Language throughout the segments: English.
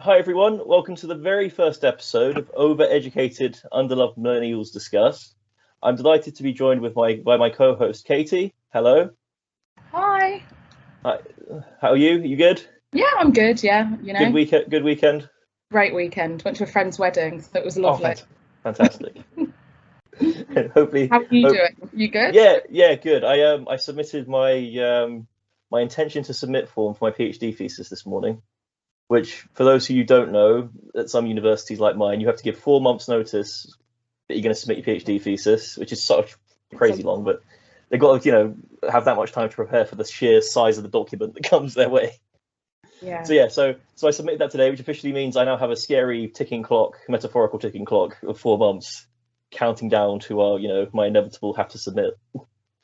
Hi everyone, welcome to the very first episode of Overeducated, Underloved Millennials Discuss. I'm delighted to be joined by my co-host Katie. Hello. Hi. Hi. How are you? You good? Yeah, I'm good. Yeah, Good weekend. Good weekend. Great weekend. Went to a friend's wedding, so it was lovely. Oh, fantastic. Hopefully. How are you doing? You good? Yeah, good. I submitted my my intention to submit form for my PhD thesis this morning. Which, for those of you who don't know, at some universities like mine, you have to give 4 months' notice that you're going to submit your PhD thesis, which is sort of crazy long, but they've got to, have that much time to prepare for the sheer size of the document that comes their way. Yeah. So I submitted that today, which officially means I now have a scary ticking clock, metaphorical ticking clock of 4 months, counting down to our, my inevitable have to submit.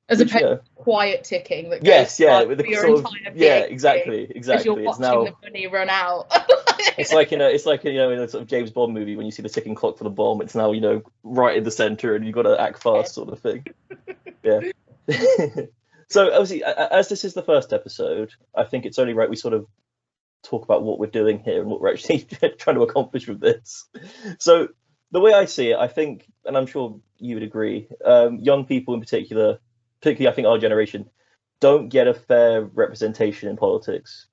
As opposed to quiet ticking that goes with the your sort entire of exactly. As you're watching the money run out. It's like in a sort of James Bond movie when you see the ticking clock for the bomb. It's now right in the center, and you've got to act fast, sort of thing. Yeah. So obviously, as this is the first episode, I think it's only right we sort of talk about what we're doing here and what we're actually trying to accomplish with this. So the way I see it, I think, and I'm sure you would agree, young people in particularly I think our generation, don't get a fair representation in politics.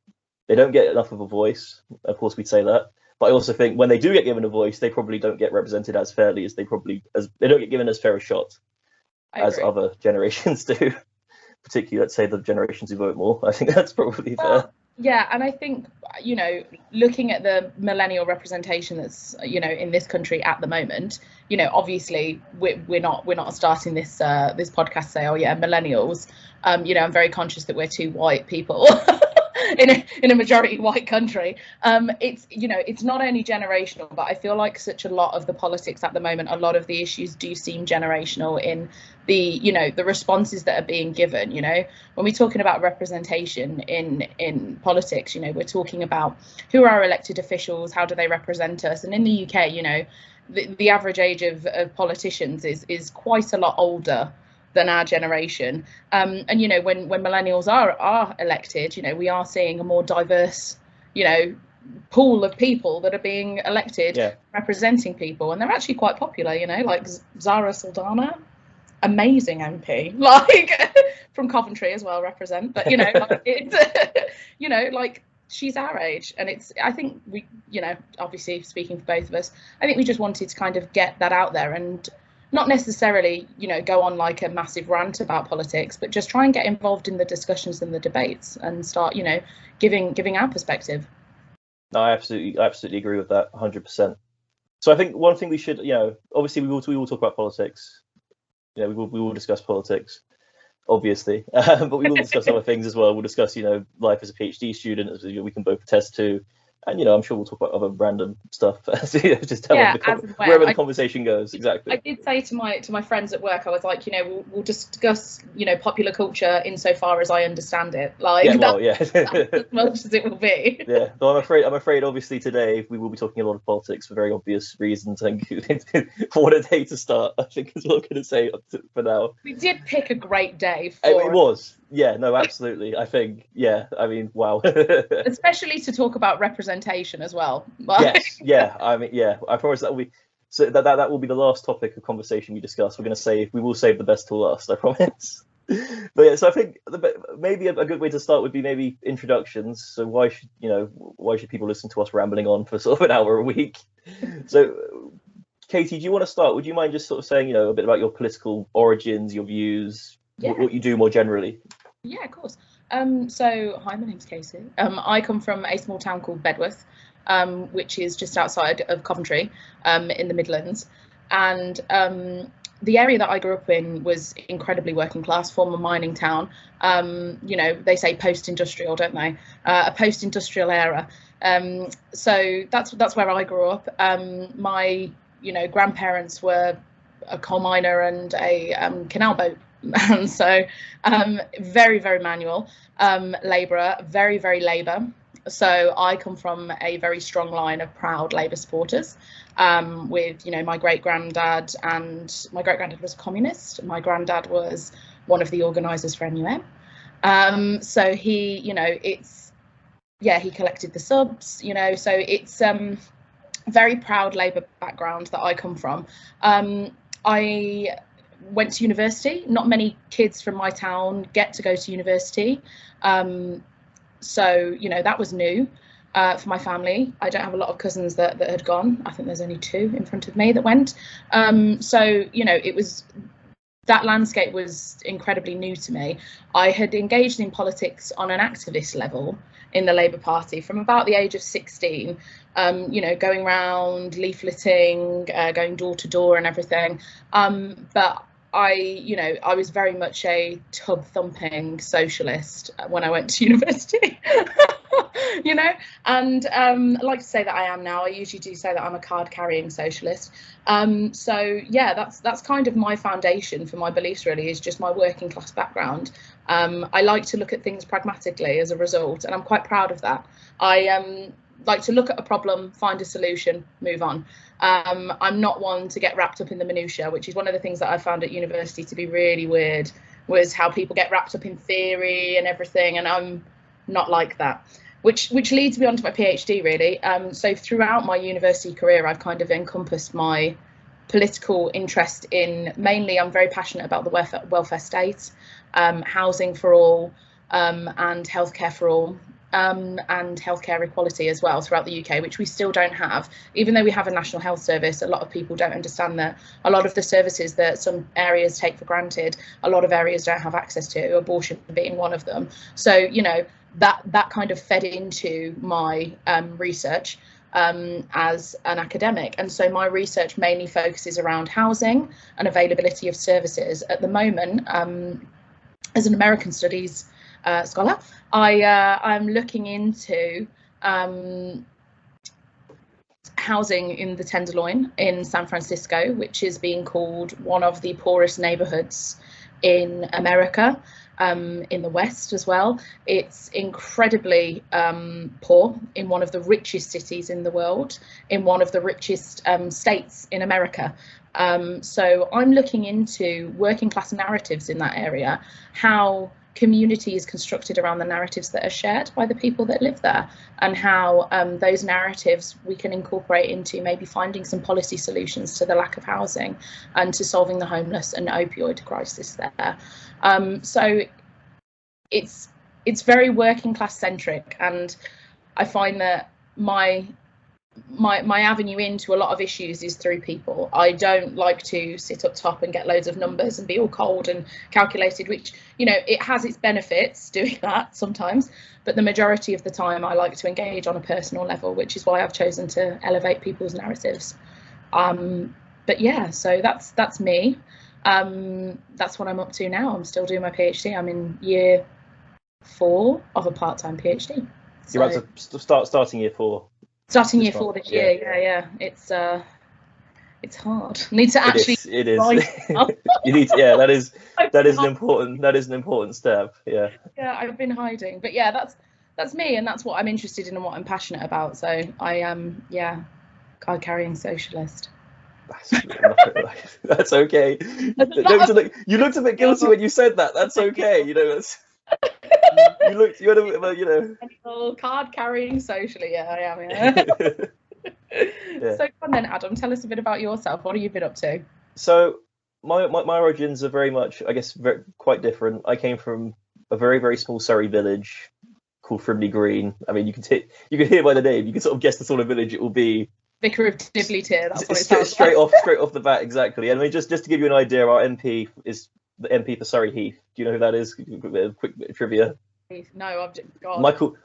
They don't get enough of a voice. Of course, we'd say that. But I also think when they do get given a voice, they probably don't get represented as fairly as they don't get given as fair a shot as other generations do. Particularly, let's say the generations who vote more. I think that's probably fair. Yeah, and I think, looking at the millennial representation that's, in this country at the moment, obviously we're not starting this podcast to say, oh yeah, millennials. I'm very conscious that we're two white people in a majority white country. It's not only generational, but I feel like such a lot of the politics at the moment, a lot of the issues do seem generational in the responses that are being given. When we're talking about representation in politics, we're talking about who are our elected officials, how do they represent us, and in the UK, the average age of politicians is quite a lot older than our generation. And when millennials are elected, we are seeing a more diverse pool of people that are being elected, representing people, and they're actually quite popular, like Zara Saldana, amazing MP, like from Coventry as well, represent, but it's she's our age, and I think we, obviously speaking for both of us, I think we just wanted to kind of get that out there and not necessarily, go on like a massive rant about politics, but just try and get involved in the discussions and the debates and start, giving our perspective. No, I absolutely agree with that 100%. So I think one thing we should, obviously we will talk about politics. We will discuss politics, obviously, but we will discuss other things as well. We'll discuss, life as a PhD student, as we can both attest to. And, I'm sure we'll talk about other random stuff. Just tell wherever the conversation goes. Exactly. I did say to my friends at work, I was like, we'll discuss, popular culture insofar as I understand it. Like, that's as much as it will be. Yeah. Though I'm afraid, obviously, today we will be talking a lot of politics for very obvious reasons. And what a day to start, I think, is what I'm going to say for now. We did pick a great day for it. Was. Yeah, no, absolutely. I think, I mean, wow. Especially to talk about representation as well. Yes, yeah. I mean, I promise that will be that will be the last topic of conversation we discuss. We will save the best till last, I promise. But yeah, so I think maybe a good way to start would be maybe introductions. So why should people listen to us rambling on for sort of an hour a week? So Katie, do you want to start? Would you mind just sort of saying, a bit about your political origins, your views, what you do more generally? Yeah, of course. So hi, my name's Casey. I come from a small town called Bedworth, which is just outside of Coventry, in the Midlands. And the area that I grew up in was incredibly working class, former mining town. They say post-industrial, don't they? A post-industrial era. So that's where I grew up. My grandparents were a coal miner and a canal boat. And so very, very manual labourer, very, very Labour. So I come from a very strong line of proud Labour supporters, with, my great-granddad, and my great-granddad was a communist. My granddad was one of the organisers for NUM. So he, yeah, he collected the subs, you know, so it's very proud Labour background that I come from. I went to university. Not many kids from my town get to go to university. So, you know, that was new for my family. I don't have a lot of cousins that had gone. I think there's only 2 in front of me that went. So, you know, that landscape was incredibly new to me. I had engaged in politics on an activist level in the Labour Party from about the age of 16, you know, going around leafleting, going door to door and everything. But you know, I was very much a tub thumping socialist when I went to university, you know, and I like to say that I am now. I usually do say that I'm a card carrying socialist. So yeah, that's kind of my foundation for my beliefs, really, is just my working class background. I like to look at things pragmatically as a result, and I'm quite proud of that. I like to look at a problem, find a solution, move on. I'm not one to get wrapped up in the minutiae, which is one of the things that I found at university to be really weird, was how people get wrapped up in theory and everything, and I'm not like that. Which leads me on to my PhD, really. So throughout my university career, I've kind of encompassed my political interest in, mainly I'm very passionate about the welfare state, housing for all, and healthcare for all. And healthcare equality as well throughout the UK, which we still don't have. Even though we have a national health service, a lot of people don't understand that a lot of the services that some areas take for granted, a lot of areas don't have access to, abortion being one of them. So, you know, that kind of fed into my research as an academic. And so my research mainly focuses around housing and availability of services. At the moment, as an American studies scholar, I'm looking into housing in the Tenderloin in San Francisco, which is being called one of the poorest neighborhoods in America, in the West as well. It's incredibly poor in one of the richest cities in the world, in one of the richest states in America. So I'm looking into working class narratives in that area, how community is constructed around the narratives that are shared by the people that live there, and how those narratives we can incorporate into maybe finding some policy solutions to the lack of housing and to solving the homeless and opioid crisis there. So it's very working class centric, and I find that my avenue into a lot of issues is through people. I don't like to sit up top and get loads of numbers and be all cold and calculated, which, you know, it has its benefits doing that sometimes, but the majority of the time I like to engage on a personal level, which is why I've chosen to elevate people's narratives. But yeah, so that's me. That's what I'm up to now. I'm still doing my PhD. I'm in year 4 of a part-time PhD. You're about to starting year 4. Starting year 4 this year, yeah. It's hard. Need to actually. It is. You need to, yeah. That is an important step. Yeah. Yeah, I've been hiding, but yeah, that's me, and that's what I'm interested in and what I'm passionate about. So I am, card carrying socialist. That's okay. You looked a bit guilty when you said that. That's okay. You know. You know. Card carrying socially, yeah, I am. Yeah. Yeah. So come on then, Adam, tell us a bit about yourself. What have you been up to? So my origins are very much, I guess, quite different. I came from a very, very small Surrey village called Frimley Green. I mean, you can hear by the name, you can sort of guess the sort of village it will be. Vicar of Dibley Tier. That's what it sounds straight off the bat, exactly. And I mean, just to give you an idea, our MP is the MP for Surrey Heath. Do you know who that is? Quick bit of trivia. No, God.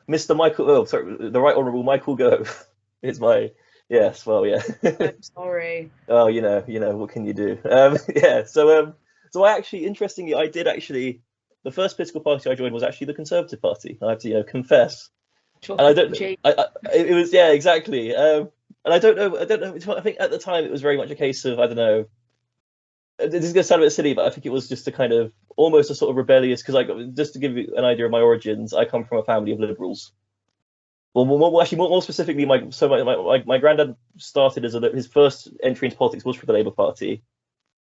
Mr. Michael. Oh, sorry, the Right Honourable Michael Gove is my. Yes, well, yeah. I'm sorry. Oh, you know, what can you do? Yeah. So I actually, interestingly, the first political party I joined was actually the Conservative Party. I have to, confess. Sure. And I don't. It was, yeah, exactly. And I don't know. I think at the time it was very much a case of, I don't know. This is going to sound a bit silly, but I think it was just a kind of almost a sort of rebellious, because just to give you an idea of my origins, I come from a family of liberals. Well, more specifically, my granddad started his first entry into politics was for the Labour Party,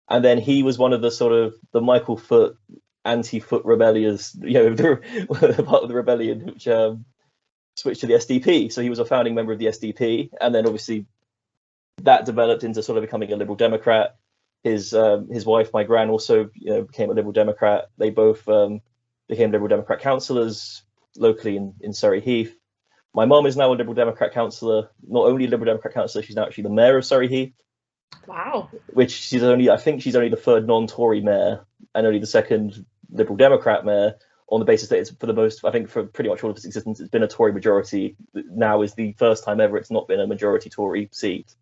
and then he was one of the sort of the Michael Foot anti-Foot rebellious, part of the rebellion, which switched to the SDP. So he was a founding member of the SDP, and then obviously that developed into sort of becoming a Liberal Democrat. His wife, my gran, also became a Liberal Democrat. They both became Liberal Democrat councillors locally in Surrey Heath. My mum is now a Liberal Democrat councillor. Not only a Liberal Democrat councillor, she's now actually the mayor of Surrey Heath. Wow. Which I think she's only the third non-Tory mayor and only the second Liberal Democrat mayor, on the basis that it's for pretty much all of its existence, it's been a Tory majority. Now is the first time ever it's not been a majority Tory seat.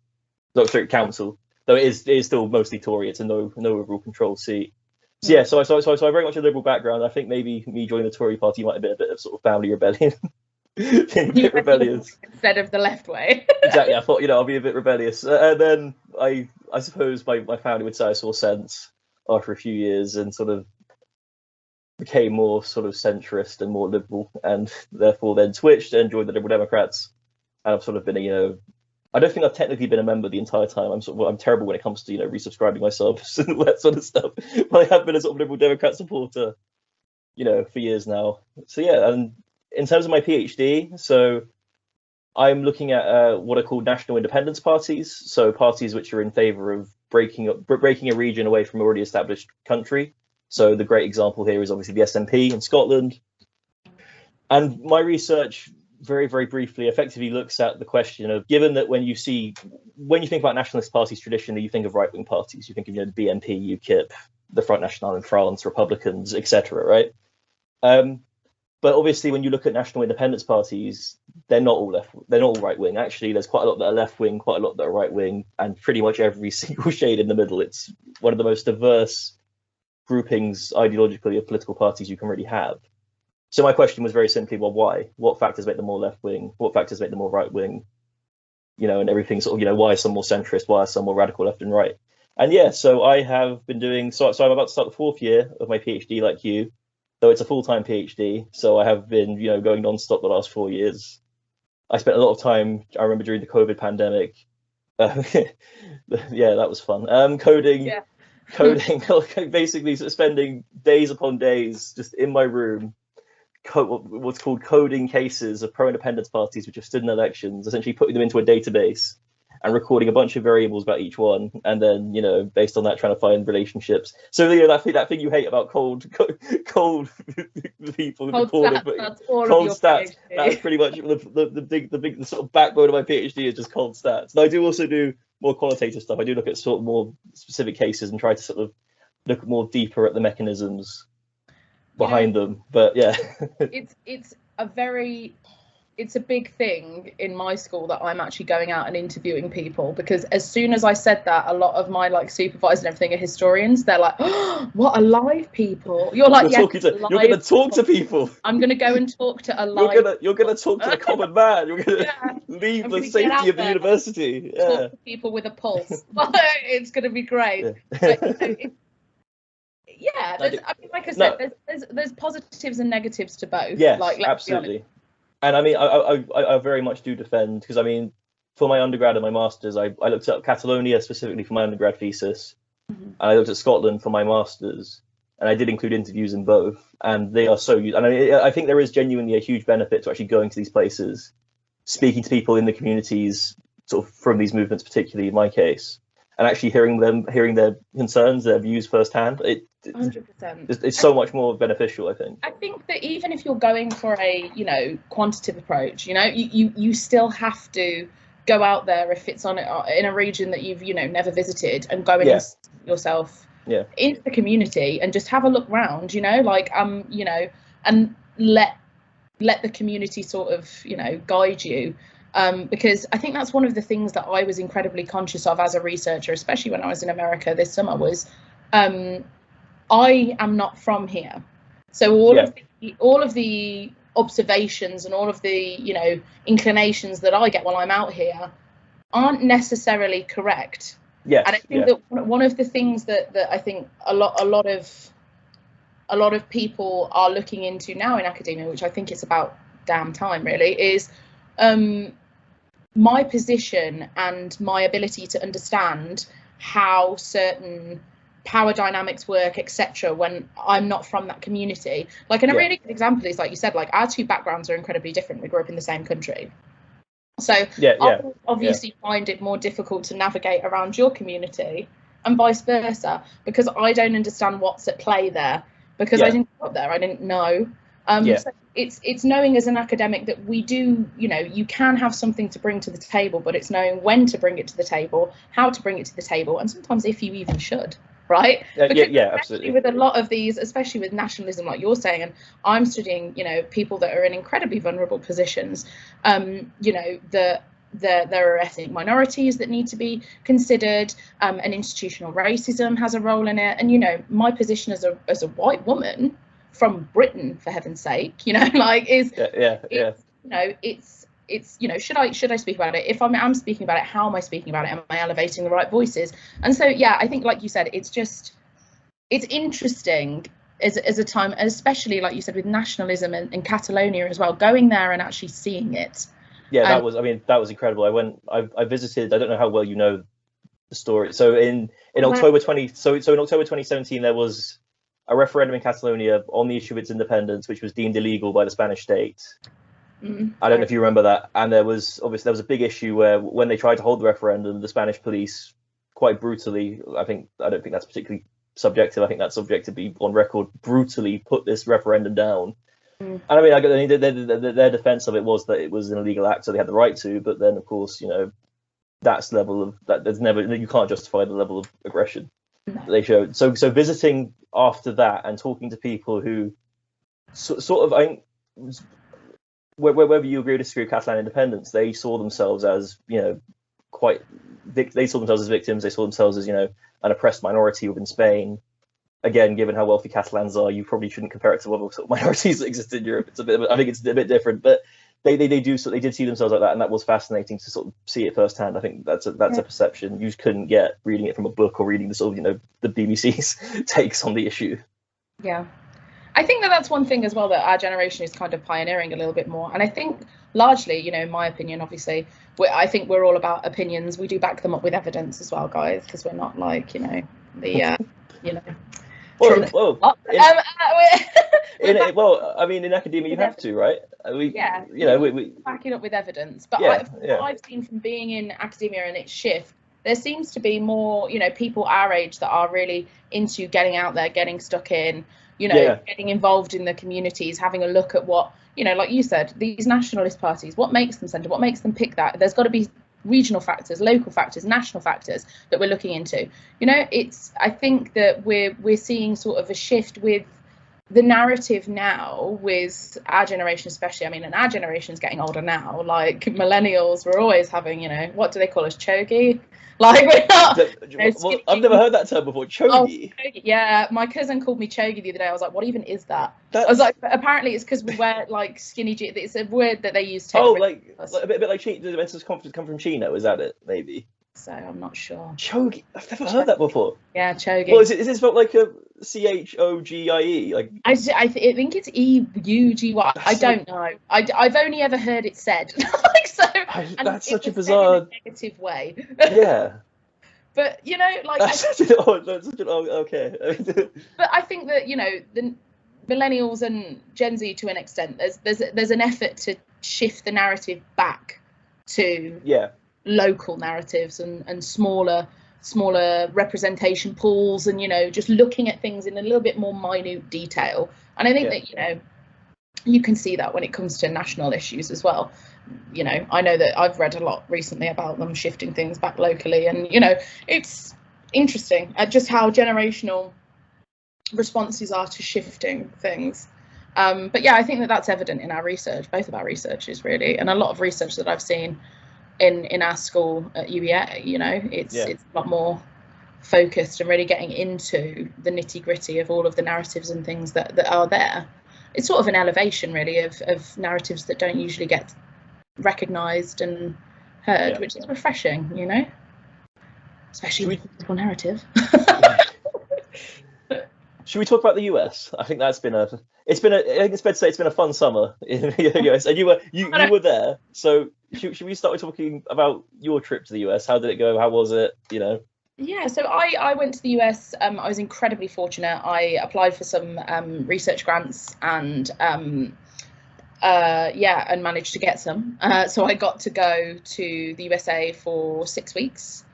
No, sorry, council. Though it is still mostly Tory. It's a no overall control seat. So yeah, so I very much a Liberal background. I think maybe me joining the Tory party might have been a bit of sort of family rebellion. Being a bit rebellious instead of the left way. Exactly. I thought I'll be a bit rebellious, and then I suppose my family would say I saw sense after a few years and sort of became more sort of centrist and more liberal, and therefore then switched and joined the Liberal Democrats. And I've sort of been I don't think I've technically been a member the entire time. I'm terrible when it comes to resubscribing my subs and all that sort of stuff. But I have been a sort of Liberal Democrat supporter, for years now. So yeah, and in terms of my PhD, so I'm looking at what are called national independence parties. So parties which are in favour of breaking a region away from an already established country. So the great example here is obviously the SNP in Scotland. And my research, very, very briefly, effectively looks at the question of, given that when you think about nationalist parties traditionally, you think of right-wing parties. You think of the BNP, UKIP, the Front National in France, Republicans, etc. Right? But obviously, when you look at national independence parties, they're not all right wing. Actually, there's quite a lot that are left wing, quite a lot that are right wing, and pretty much every single shade in the middle. It's one of the most diverse groupings ideologically of political parties you can really have. So my question was very simply, well, why? What factors make them more left wing? What factors make them more right wing? And everything sort of, why are some more centrist? Why are some more radical left and right? And yeah, so I have been doing, so I'm about to start the 4th year of my PhD like you. Though it's a full-time PhD, so I have been, going non-stop the last 4 years. I spent a lot of time, I remember during the COVID pandemic. Yeah, that was fun. Coding, basically sort of spending days upon days just in my room, what's called coding cases of pro-independence parties which have stood in elections, essentially putting them into a database and recording a bunch of variables about each one, and then based on that trying to find relationships. So that thing you hate about cold people recording, cold stats. That's pretty much the big sort of backbone of my PhD is just cold stats. And I do also do more qualitative stuff. I do look at sort of more specific cases and try to sort of look more deeper at the mechanisms behind them. But yeah, it's a big thing in my school that I'm actually going out and interviewing people, because as soon as I said that, a lot of my supervisors and everything are historians. They're like, oh, what, alive people? You're like, you're going to talk to people. I'm going to go and talk to alive. You're going to talk to the common man. You're going to leave the safety of the university. Talk to people with a pulse. It's going to be great. Yeah. Like I said, there's positives and negatives to both. Yes, absolutely. And I mean, I very much do defend, because I mean, for my undergrad and my master's, I looked at Catalonia specifically for my undergrad thesis, and I looked at Scotland for my master's, and I did include interviews in both, and they are so useful. And I think there is genuinely a huge benefit to actually going to these places, speaking to people in the communities, sort of from these movements, particularly in my case, and actually hearing their concerns, their views firsthand. 100%. It's so much more beneficial, I think. I think that even if you're going for a quantitative approch, you still have to go out there if it's in a region that you've never visited, and go in yourself into the community and just have a look round, and let the community sort of guide you. Because I think that's one of the things that I was incredibly conscious of as a researcher, especially when I was in America this summer, was I am not from here. So all of the observations and all of the inclinations that I get while I'm out here aren't necessarily correct. Yes. And I think that one of the things that I think a lot of people are looking into now in academia, which I think it's about damn time really, is my position and my ability to understand how certain power dynamics work, etc., when I'm not from that community. Like, and a really good example is, like you said, like our two backgrounds are incredibly different. We grew up in the same country. So I obviously find it more difficult to navigate around your community and vice versa, because I don't understand what's at play there, because I didn't go up there, I didn't know. So it's knowing as an academic that we do, you know, you can have something to bring to the table, but it's knowing when to bring it to the table, how to bring it to the table, and sometimes if you even should. Right? Absolutely. With a lot of these, especially with nationalism, like you're saying, and I'm studying, you know, people that are in incredibly vulnerable positions, you know, there are ethnic minorities that need to be considered, and institutional racism has a role in it. And, you know, my position as a white woman from Britain, for heaven's sake, you know, like is, you know, it's, you know, should I speak about it? If I'm speaking about it, how am I speaking about it? Am I elevating the right voices? And so, yeah, I think, like you said, it's interesting as a time, especially like you said, with nationalism in Catalonia as well, going there and actually seeing it. Yeah, that was incredible. I visited, I don't know how well you know the story. So in October 2017, there was a referendum in Catalonia on the issue of its independence, which was deemed illegal by the Spanish state. I don't know if you remember that. And there was a big issue where when they tried to hold the referendum, the Spanish police quite brutally, I don't think that's particularly subjective. I think that's subject to be on record, brutally put this referendum down. And I mean, their defense of it was that it was an illegal act, so they had the right to. But then, of course, you know, that's level of that. You can't justify the level of aggression that they showed. So visiting after that and talking to people who sort of, I think, whether you agree or disagree with Catalan independence, they saw themselves as, you know, they saw themselves as victims. They saw themselves as, you know, an oppressed minority within Spain. Again, given how wealthy Catalans are, you probably shouldn't compare it to other sort of minorities that exist in Europe. I think it's a bit different, but they did see themselves like that, and that was fascinating to sort of see it firsthand. I think that's a perception you just couldn't get reading it from a book or reading the sort of, you know, the BBC's takes on the issue. Yeah. I think that's one thing as well that our generation is kind of pioneering a little bit more. And I think largely, you know, in my opinion, obviously, I think we're all about opinions. We do back them up with evidence as well, guys, because we're not like, you know, the, you know. I mean, in academia, you have to, right? We back it up with evidence. But what I've seen from being in academia and its shift, there seems to be more, you know, people our age that are really into getting out there, getting stuck in, you know, getting involved in the communities, having a look at what, you know, like you said, these nationalist parties, what makes them centre, what makes them pick that? There's got to be regional factors, local factors, national factors that we're looking into. You know, I think that we're seeing sort of a shift with the narrative now, with our generation especially. I mean, and our generation's getting older now, like millennials, we're always having, you know, what do they call us, chogi? Like, we're not. I've never heard that term before, chogi. Oh, chogi. Yeah, my cousin called me chogi the other day. I was like, what even is that? I was like, apparently it's because we wear like skinny jeans. It's a word that they use to. Oh, like a bit like Chino. Does the confidence come from Chino? Is that it? Maybe. So I'm not sure. Chogi. I've never heard that before. Yeah, chogi. Well, is it spelled like a CHOGIE? Like I think it's EUGY. I don't know. I've only ever heard it said. Like, so. That's such a bizarre. In a negative way. Yeah. But you know, like. That's such an odd. Okay. But I think that, you know, the millennials and Gen Z, to an extent, there's an effort to shift the narrative back to local narratives and smaller representation pools, and, you know, just looking at things in a little bit more minute detail. And I think that, you know, you can see that when it comes to national issues as well. You know, I know that I've read a lot recently about them shifting things back locally, and, you know, it's interesting at just how generational responses are to shifting things. But yeah, I think that that's evident in our research, both of our researches really, and a lot of research that I've seen in our school at UEA. You know, it's a lot more focused and really getting into the nitty gritty of all of the narratives and things that are there. It's sort of an elevation really of narratives that don't usually get recognised and heard, which is refreshing, you know, especially with political narrative. Should we talk about the US? I think that's been I think it's fair to say it's been a fun summer in the US, and you were there. So should we start with talking about your trip to the US? How did it go? How was it? You know. Yeah, so I went to the US. I was incredibly fortunate. I applied for some research grants and and managed to get some. So I got to go to the USA for 6 weeks.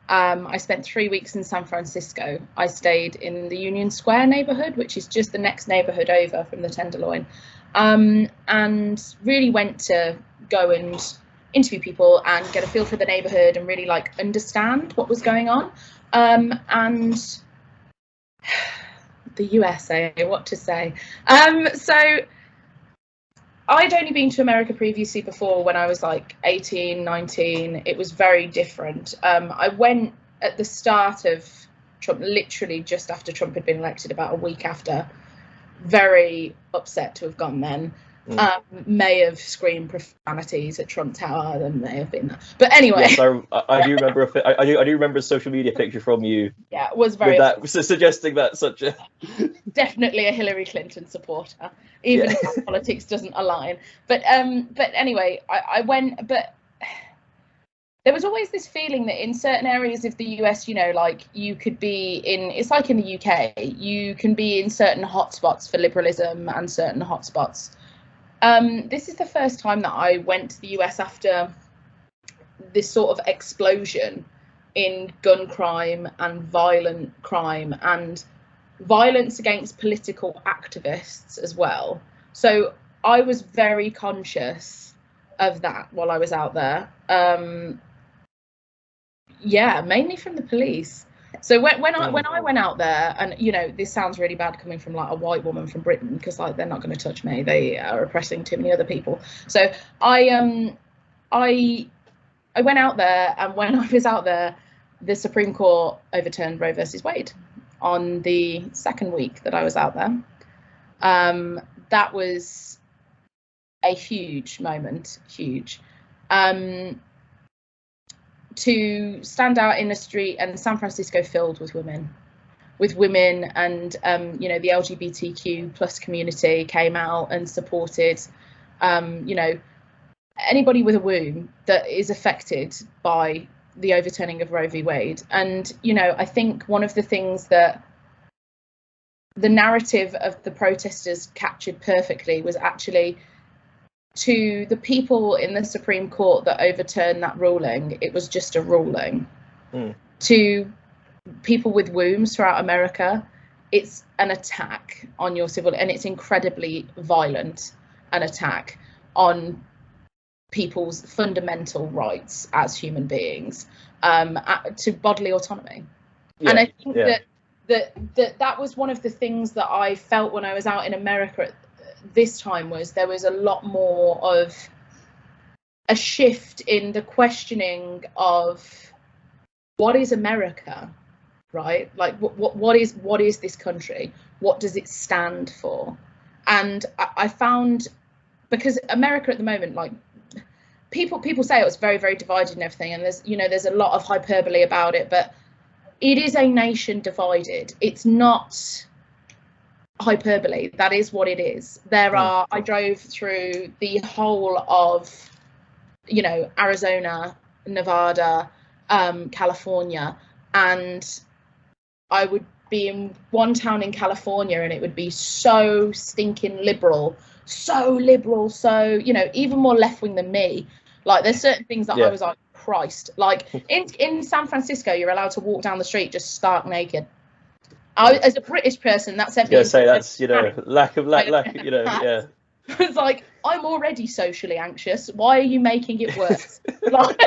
I spent 3 weeks in San Francisco. I stayed in the Union Square neighborhood, which is just the next neighborhood over from the Tenderloin, and really went to go and interview people and get a feel for the neighborhood and really like understand what was going on. And the USA, what to say? So I'd only been to America previously before when I was like 18, 19. It was very different. I went at the start of Trump, literally just after Trump had been elected, about a week after. Very upset to have gone then. May have screamed profanities at Trump Tower. There may have been that. But anyway. Yes, I do remember. I do remember a social media picture from you. Yeah, it was very. That suggesting that such a. Definitely a Hillary Clinton supporter, even if politics doesn't align. But anyway, I went. But there was always this feeling that in certain areas of the US, you know, like you could be in. It's like in the UK, you can be in certain hotspots for liberalism and certain hotspots. This is the first time that I went to the US after this sort of explosion in gun crime and violent crime and violence against political activists as well. So I was very conscious of that while I was out there. Mainly from the police. So when I went out there, and you know, this sounds really bad coming from like a white woman from Britain, because like they're not going to touch me. They are oppressing too many other people. So I went out there, and when I was out there, the Supreme Court overturned Roe v Wade on the second week that I was out there. That was a huge moment, huge. To stand out in the street, and San Francisco filled with women, and you know, the LGBTQ plus community came out and supported, you know, anybody with a womb that is affected by the overturning of Roe v Wade. And you know, I think one of the things that the narrative of the protesters captured perfectly was actually, to the people in the Supreme Court that overturned that ruling, it was just a ruling. To people with wombs throughout America, it's an attack on your civil, and it's incredibly violent, an attack on people's fundamental rights as human beings, to bodily autonomy. And I think that was one of the things that I felt when I was out in America this time, was there was a lot more of a shift in the questioning of what is America, right? Like what is this country? What does it stand for? And I found, because America at the moment, like people say it was very, very divided and everything, and there's a lot of hyperbole about it, but it is a nation divided. It's not hyperbole. That is what it is. I drove through the whole of, you know, Arizona, Nevada, California, and I would be in one town in California and it would be so stinking liberal, so you know, even more left wing than me. Like there's certain things that I was like, Christ. Like in San Francisco, you're allowed to walk down the street just stark naked. As a British person, that sent me. Yeah, say that's, you know, lack, you know, yeah. It's like, I'm already socially anxious. Why are you making it worse? Like,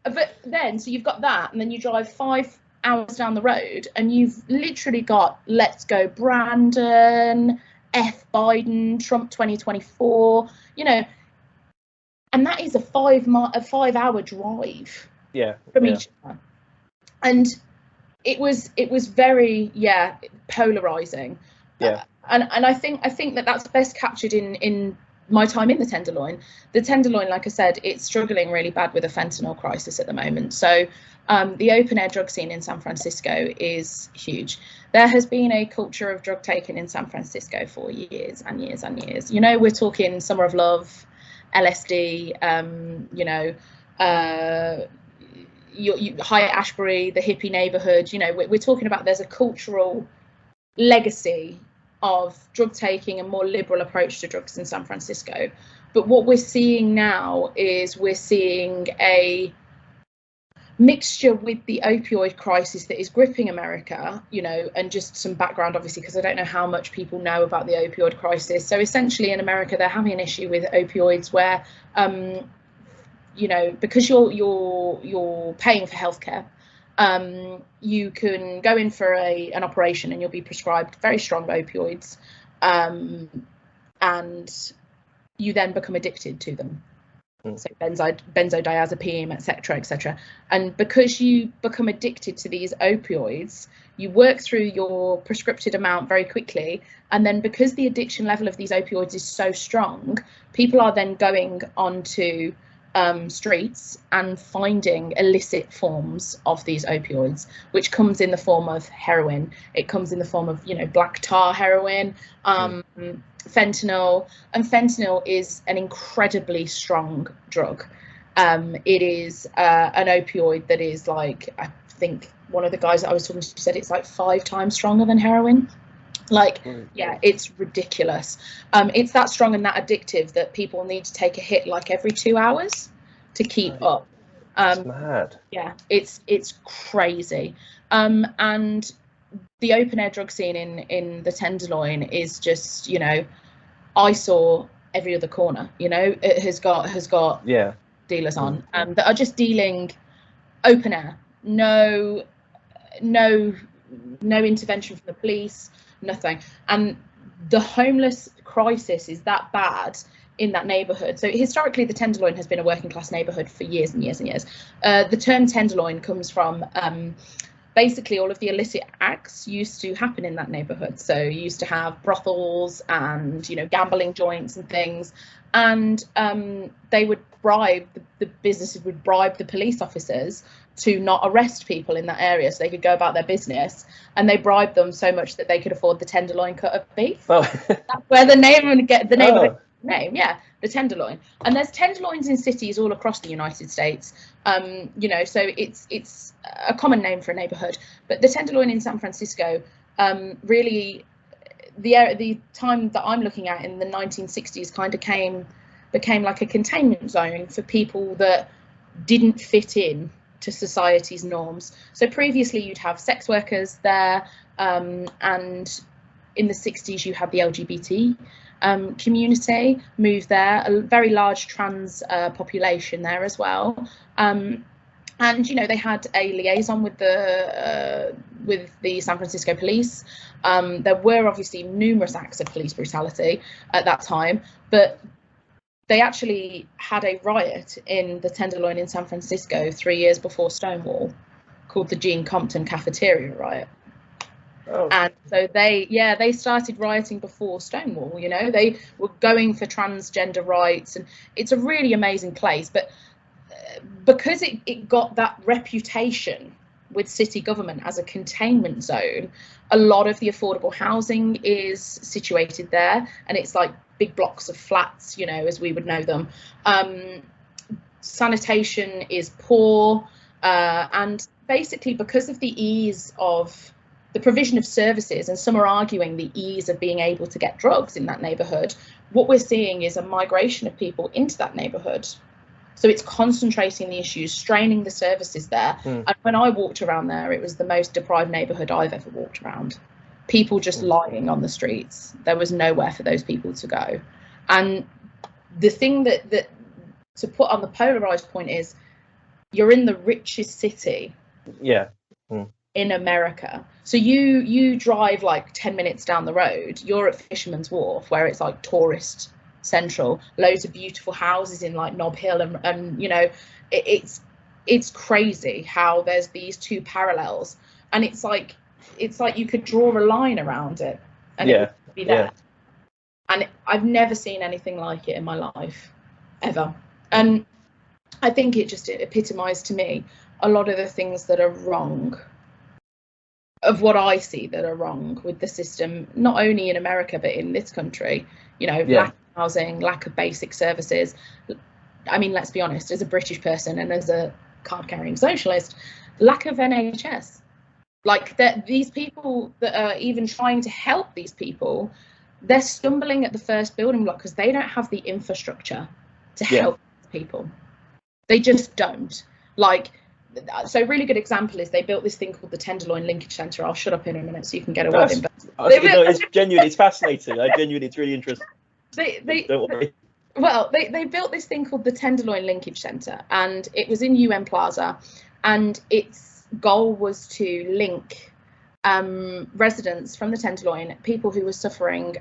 but then, so you've got that, and then you drive 5 hours down the road, and you've literally got Let's Go Brandon, F Biden, Trump 2024, you know, and that is a 5-hour drive. From each other, and it was very polarizing. And I think that that's best captured in my time in the Tenderloin. The Tenderloin, like I said, it's struggling really bad with a fentanyl crisis at the moment. So the open air drug scene in San Francisco is huge. There has been a culture of drug taking in San Francisco for years and years and years. You know, we're talking Summer of Love, LSD, High Ashbury, the hippie neighborhood, you know, we're talking about there's a cultural legacy of drug taking and more liberal approach to drugs in San Francisco. But what we're seeing now is we're seeing a mixture with the opioid crisis that is gripping America, you know, and just some background, obviously, because I don't know how much people know about the opioid crisis. So essentially in America, they're having an issue with opioids where, you know, because you're paying for healthcare, you can go in for an operation and you'll be prescribed very strong opioids, and you then become addicted to them. So benzodiazepine, etc. And because you become addicted to these opioids, you work through your prescripted amount very quickly, and then because the addiction level of these opioids is so strong, people are then going onto streets and finding illicit forms of these opioids, which comes in the form of heroin. It comes in the form of, you know, black tar heroin, fentanyl, and fentanyl is an incredibly strong drug. It is an opioid that is, like, I think one of the guys that I was talking to said it's like 5 times stronger than heroin. Like, yeah, it's ridiculous. It's that strong and that addictive that people need to take a hit like every 2 hours to keep up. It's mad. Yeah, it's crazy. And the open air drug scene in the Tenderloin is just, you know, I saw every other corner. You know, it has got dealers on that are just dealing open air. No intervention from the police, nothing. And the homeless crisis is that bad in that neighborhood. So historically, the Tenderloin has been a working class neighborhood for years and years and years. The term Tenderloin comes from basically all of the illicit acts used to happen in that neighborhood. So you used to have brothels and, you know, gambling joints and things, and they would bribe, the businesses would bribe the police officers to not arrest people in that area so they could go about their business, and they bribed them so much that they could afford the Tenderloin cut of beef. Oh. That's where the name and get the neighborhood name, yeah, the Tenderloin. And there's Tenderloins in cities all across the United States, you know, so it's a common name for a neighborhood. But the Tenderloin in San Francisco, really, the time that I'm looking at in the 1960s kind of became like a containment zone for people that didn't fit in to society's norms. So previously you'd have sex workers there, and in the 60s you had the LGBT community move there, a very large trans population there as well, and you know, they had a liaison with the San Francisco police. There were obviously numerous acts of police brutality at that time, but they actually had a riot in the Tenderloin in San Francisco 3 years before Stonewall, called the Gene Compton Cafeteria Riot. Oh. And so they started rioting before Stonewall. You know, they were going for transgender rights, and it's a really amazing place. But because it got that reputation with city government as a containment zone, a lot of the affordable housing is situated there, and it's like big blocks of flats, you know, as we would know them. Sanitation is poor, and basically because of the ease of the provision of services, and some are arguing the ease of being able to get drugs in that neighborhood, what we're seeing is a migration of people into that neighborhood. So it's concentrating the issues, straining the services there. And when I walked around there, it was the most deprived neighborhood I've ever walked around. People just lying on the streets. There was nowhere for those people to go. And the thing that to put on the polarized point is, you're in the richest city in America. So you drive like 10 minutes down the road, you're at Fisherman's Wharf, where it's like tourist central, loads of beautiful houses in like Nob Hill, and you know, it's crazy how there's these two parallels, and it's like you could draw a line around it and it would be there. And I've never seen anything like it in my life, ever. And I think it just epitomized to me a lot of the things that are wrong, of what I see that are wrong with the system, not only in America but in this country. You know, lack of housing, lack of basic services. I mean, let's be honest, as a British person and as a card-carrying socialist, lack of NHS. Like that, these people that are even trying to help these people, they're stumbling at the first building block because they don't have the infrastructure to help people. They just don't. Like, so a really good example is they built this thing called the Tenderloin Linkage Centre. I'll shut up in a minute so you can get a word in. But it's genuine. It's fascinating. It's really interesting. They built this thing called the Tenderloin Linkage Centre, and it was in UN Plaza, and its goal was to link residents from the Tenderloin, people who were suffering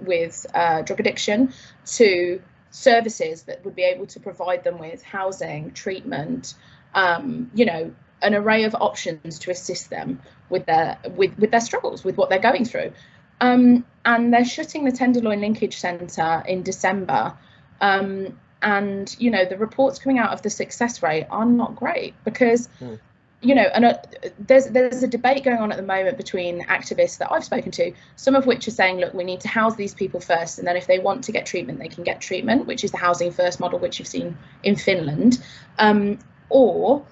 with drug addiction, to services that would be able to provide them with housing, treatment, you know, an array of options to assist them with their struggles, with what they're going through. And they're shutting the Tenderloin Linkage Centre in December. And, you know, the reports coming out of the success rate are not great because, you know, and there's a debate going on at the moment between activists that I've spoken to, some of which are saying, look, we need to house these people first, and then if they want to get treatment, they can get treatment, which is the housing first model, which you've seen in Finland, or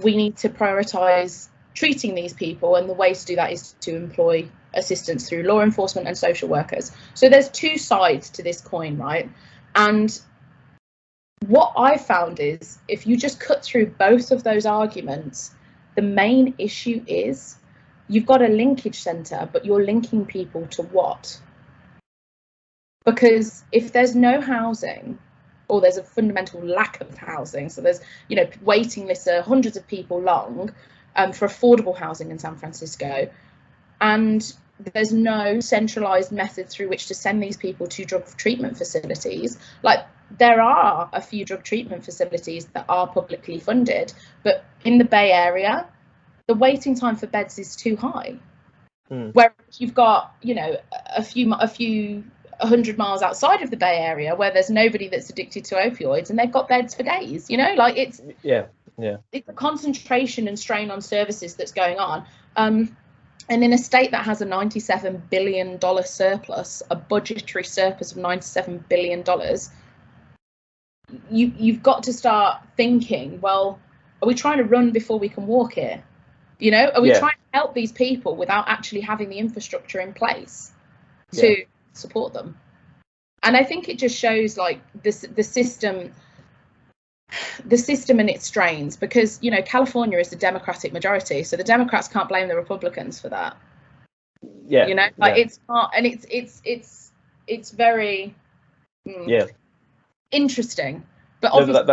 we need to prioritise treating these people, and the way to do that is to employ assistance through law enforcement and social workers. So there's two sides to this coin, right? And what I found is if you just cut through both of those arguments, the main issue is you've got a linkage centre, but you're linking people to what? Because if there's no housing, or there's a fundamental lack of housing, so there's, you know, waiting lists are hundreds of people long for affordable housing in San Francisco, and there's no centralised method through which to send these people to drug treatment facilities. Like, there are a few drug treatment facilities that are publicly funded, but in the Bay Area, the waiting time for beds is too high. Where you've got, you know, a few 100 miles outside of the Bay Area where there's nobody that's addicted to opioids and they've got beds for days, you know, like it's a concentration and strain on services that's going on. And in a state that has a $97 billion surplus, a budgetary surplus of $97 billion, you've got to start thinking, well, are we trying to run before we can walk here? You know, are we trying to help these people without actually having the infrastructure in place to support them? And I think it just shows like the system and its strains, because, you know, California is the Democratic majority, so the Democrats can't blame the Republicans for that. You know, like it's not, and it's very interesting. But obviously,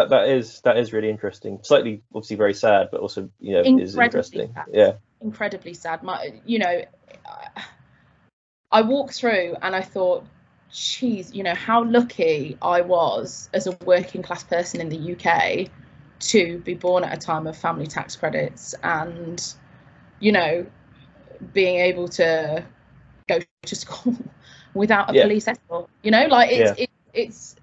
that is really interesting. Slightly, obviously, very sad, but also, you know, is interesting. Sad. Incredibly sad. You know, I walked through and I thought, geez, you know, how lucky I was as a working class person in the UK to be born at a time of family tax credits and, you know, being able to go to school without a police escort. You know, like it's.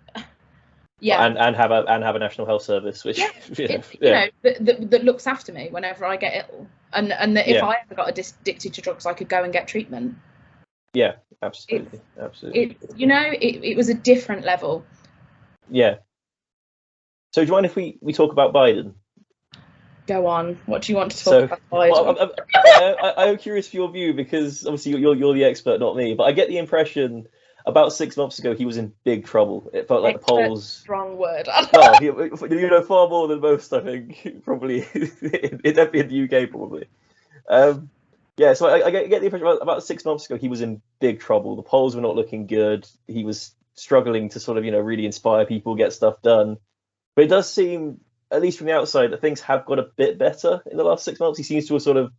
And have a national health service, which you know, that looks after me whenever I get ill, and that if I ever got addicted to drugs, I could go and get treatment. Yeah, absolutely. You know, it was a different level. Yeah. So do you mind if we talk about Biden? Go on. What do you want to talk about Biden? Well, I'm curious for your view, because obviously you're the expert, not me, but I get the impression about 6 months ago, he was in big trouble. It felt like the polls. Strong word. Well, you know, far more than most, I think, probably. Definitely in the UK, probably. So I get the impression about 6 months ago, he was in big trouble. The polls were not looking good. He was struggling to sort of, you know, really inspire people, get stuff done. But it does seem, at least from the outside, that things have got a bit better in the last 6 months. He seems to have sort of.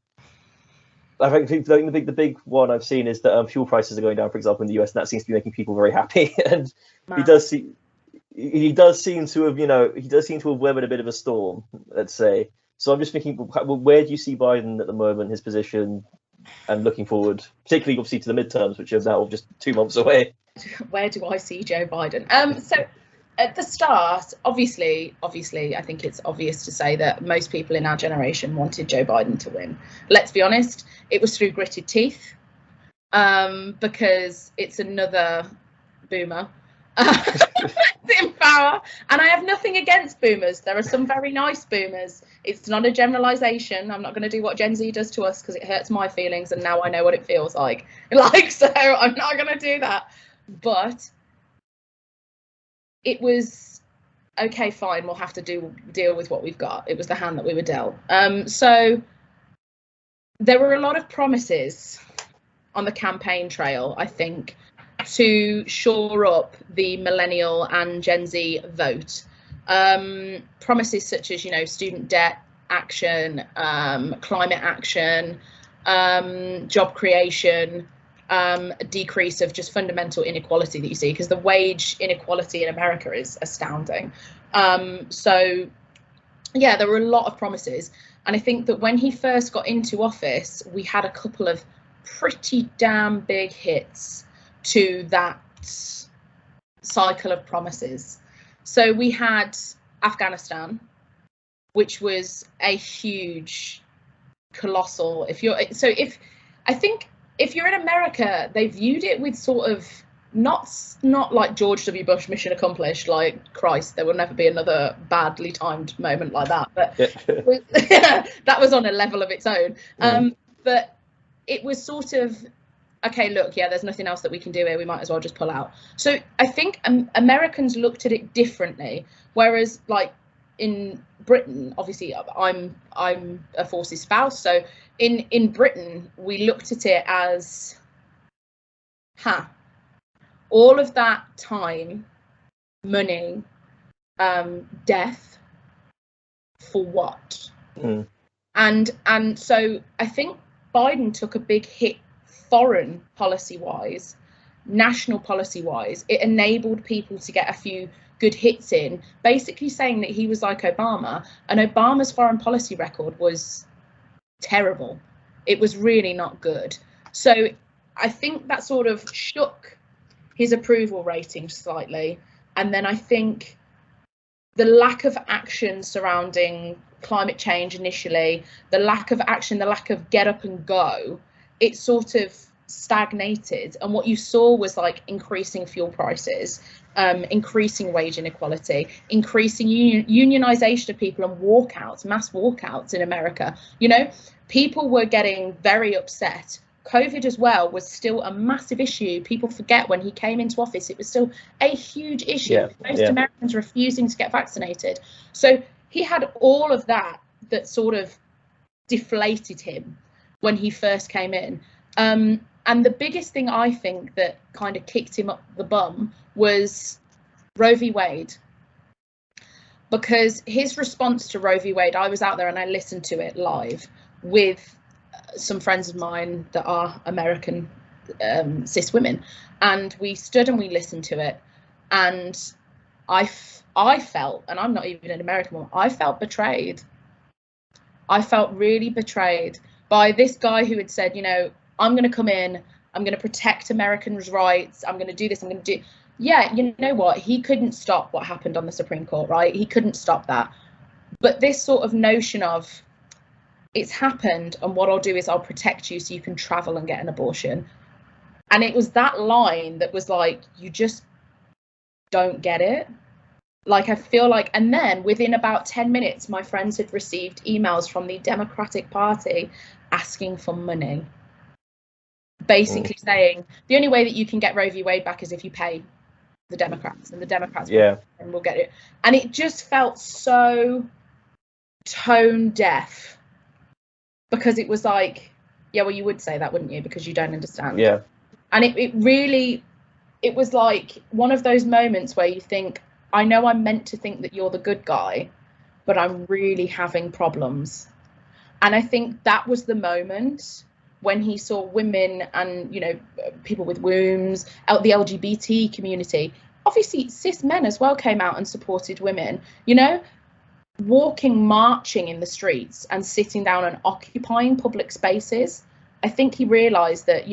I think the big one I've seen is that fuel prices are going down, for example, in the US, and that seems to be making people very happy. And he does seem to have weathered a bit of a storm, let's say. So I'm just thinking, well, where do you see Biden at the moment, his position, and looking forward, particularly obviously to the midterms, which are now just 2 months away? Where do I see Joe Biden? So at the start, obviously, I think it's obvious to say that most people in our generation wanted Joe Biden to win. Let's be honest, it was through gritted teeth, because it's another boomer. in power. And I have nothing against boomers. There are some very nice boomers. It's not a generalization. I'm not going to do what Gen Z does to us because it hurts my feelings, and now I know what it feels like. So I'm not going to do that. But it was okay, fine, we'll have to deal with what we've got. It was the hand that we were dealt. So there were a lot of promises on the campaign trail, I think, to shore up the millennial and Gen Z vote. Promises such as, student debt action, climate action, job creation, a decrease of just fundamental inequality that you see, because the wage inequality in America is astounding. So yeah, there were a lot of promises. And I think that when he first got into office, we had a couple of pretty damn big hits to that cycle of promises. So we had Afghanistan, which was a huge, colossal, if you're in America, they viewed it with sort of not like George W. Bush mission accomplished, like Christ, there will never be another badly timed moment like that, but that was on a level of its own. But it was sort of, okay, look, yeah, there's nothing else that we can do here, we might as well just pull out. So I think Americans looked at it differently, whereas like in Britain, obviously I'm a forces spouse, so in Britain we looked at it as, all of that time, money, death, for what? And so I think Biden took a big hit foreign policy wise, national policy wise. It enabled people to get a few good hits in, basically saying that he was like Obama, and Obama's foreign policy record was terrible. It was really not good. So I think that sort of shook his approval rating slightly. And then I think the lack of action surrounding climate change initially, the lack of action, the lack of get up and go, it sort of stagnated. And what you saw was like increasing fuel prices, increasing wage inequality, increasing unionization of people, and walkouts, mass walkouts in America. People were getting very upset. COVID as well was still a massive issue. People forget when he came into office, it was still a huge issue. Most Americans refusing to get vaccinated. So he had all of that sort of deflated him when he first came in. And the biggest thing I think that kind of kicked him up the bum was Roe v Wade. Because his response to Roe v Wade, I was out there and I listened to it live with some friends of mine that are American cis women, and we stood and we listened to it, and I felt, and I'm not even an American woman, I felt betrayed. I felt really betrayed by this guy who had said, I'm going to come in, I'm going to protect Americans' rights, I'm going to do this, I'm going to do. Yeah, you know what? He couldn't stop what happened on the Supreme Court, right? He couldn't stop that. But this sort of notion of, it's happened, and what I'll do is I'll protect you so you can travel and get an abortion. And it was that line that was like, you just don't get it. Like, I feel like, and then within about 10 minutes, my friends had received emails from the Democratic Party asking for money. Basically saying, the only way that you can get Roe v Wade back is if you pay the Democrats, and the Democrats will get it. And it just felt so tone deaf. Because it was like, yeah, well, you would say that, wouldn't you? Because you don't understand. Yeah. And it was like one of those moments where you think, I know I'm meant to think that you're the good guy, but I'm really having problems. And I think that was the moment when he saw women and, people with wombs, the LGBT community. Obviously, cis men as well came out and supported women, walking, marching in the streets and sitting down and occupying public spaces. I think he realised that,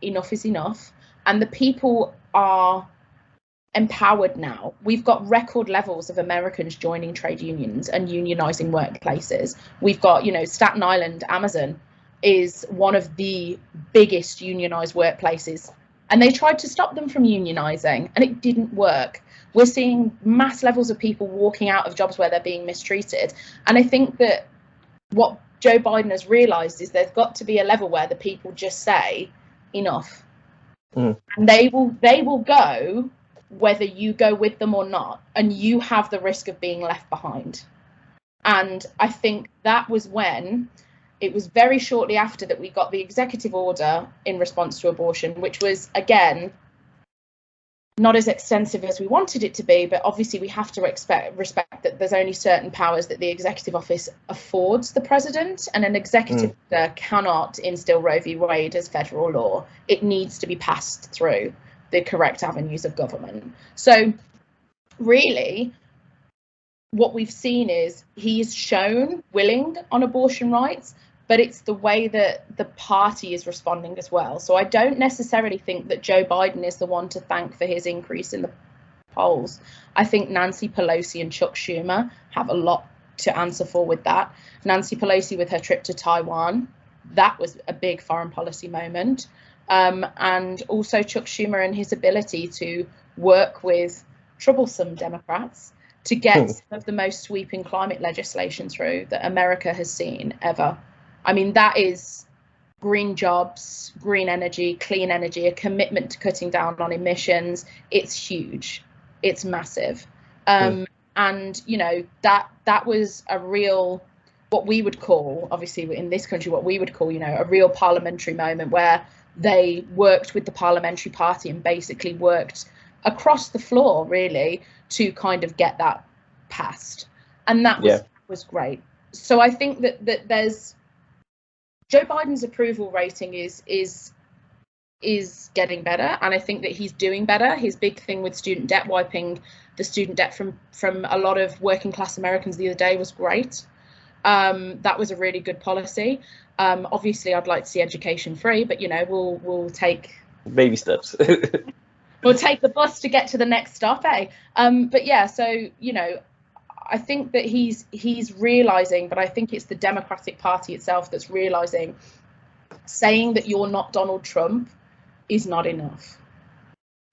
enough is enough, and the people are empowered now. We've got record levels of Americans joining trade unions and unionising workplaces. We've got, Staten Island, Amazon is one of the biggest unionised workplaces And they tried to stop them from unionising, and it didn't work. We're seeing mass levels of people walking out of jobs where they're being mistreated. And I think that what Joe Biden has realised is there's got to be a level where the people just say, enough. And they will go whether you go with them or not, and you have the risk of being left behind. And I think that was when, it was very shortly after that we got the executive order in response to abortion, which was, again, not as extensive as we wanted it to be, but obviously we have to respect that there's only certain powers that the executive office affords the president, and an executive order cannot instill Roe v Wade as federal law. It needs to be passed through the correct avenues of government. So really, what we've seen is he's shown willing on abortion rights, but it's the way that the party is responding as well. So I don't necessarily think that Joe Biden is the one to thank for his increase in the polls. I think Nancy Pelosi and Chuck Schumer have a lot to answer for with that. Nancy Pelosi with her trip to Taiwan, that was a big foreign policy moment. And also Chuck Schumer and his ability to work with troublesome Democrats to get some of the most sweeping climate legislation through that America has seen ever. I mean, that is green jobs, green energy, clean energy, a commitment to cutting down on emissions. It's huge. It's massive. And, you know, that was a real, what we would call, obviously in this country, what we would call, you know, a real parliamentary moment where they worked with the parliamentary party and basically worked across the floor, really, to kind of get that passed. And that was great. So I think that there's, Joe Biden's approval rating is getting better, and I think that he's doing better. His big thing with student debt, wiping the student debt from a lot of working class Americans the other day, was great. That was a really good policy. Obviously, I'd like to see education free, but you know, we'll take baby steps. We'll take the bus to get to the next stop, eh? But yeah, so you know, I think that he's realizing, but I think it's the Democratic Party itself that's realizing, saying that you're not Donald Trump is not enough.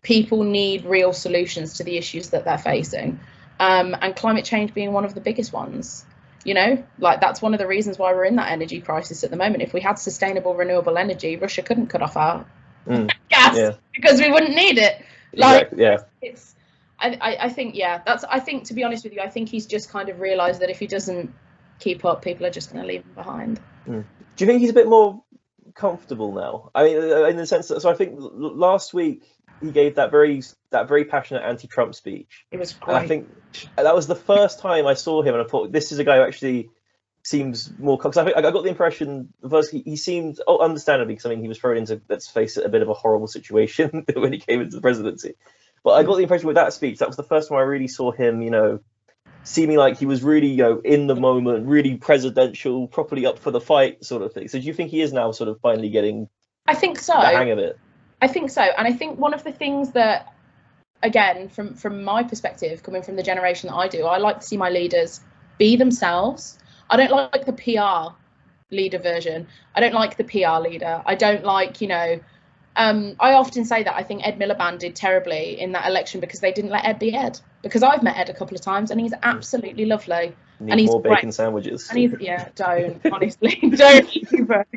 People need real solutions to the issues that they're facing, and climate change being one of the biggest ones. You know, like that's one of the reasons why we're in that energy crisis at the moment. If we had sustainable renewable energy, Russia couldn't cut off our gas because we wouldn't need it. Like, it's. I think, I think, to be honest with you, I think he's just kind of realised that if he doesn't keep up, people are just going to leave him behind. Do you think he's a bit more comfortable now? I mean, in the sense that, so I think last week he gave that very passionate anti-Trump speech. It was great. And I think that was the first time I saw him, and I thought, this is a guy who actually seems more, because I got the impression, first he seemed, understandably, because I mean, he was thrown into, let's face it, a bit of a horrible situation when he came into the presidency. But I got the impression with that speech, that was the first time I really saw him, you know, seeming like he was really, you know, in the moment, really presidential, properly up for the fight sort of thing. So do you think he is now sort of finally getting the hang of it? I think so. And I think one of the things that, again, from my perspective, coming from the generation that I do, I like to see my leaders be themselves. I don't like the PR leader version. I don't like the PR leader. I don't like, you know, I often say that I think Ed Miliband did terribly in that election because they didn't let Ed be Ed. Because I've met Ed a couple of times and he's absolutely lovely. And he's more bacon sandwiches. And he's, don't, honestly, don't.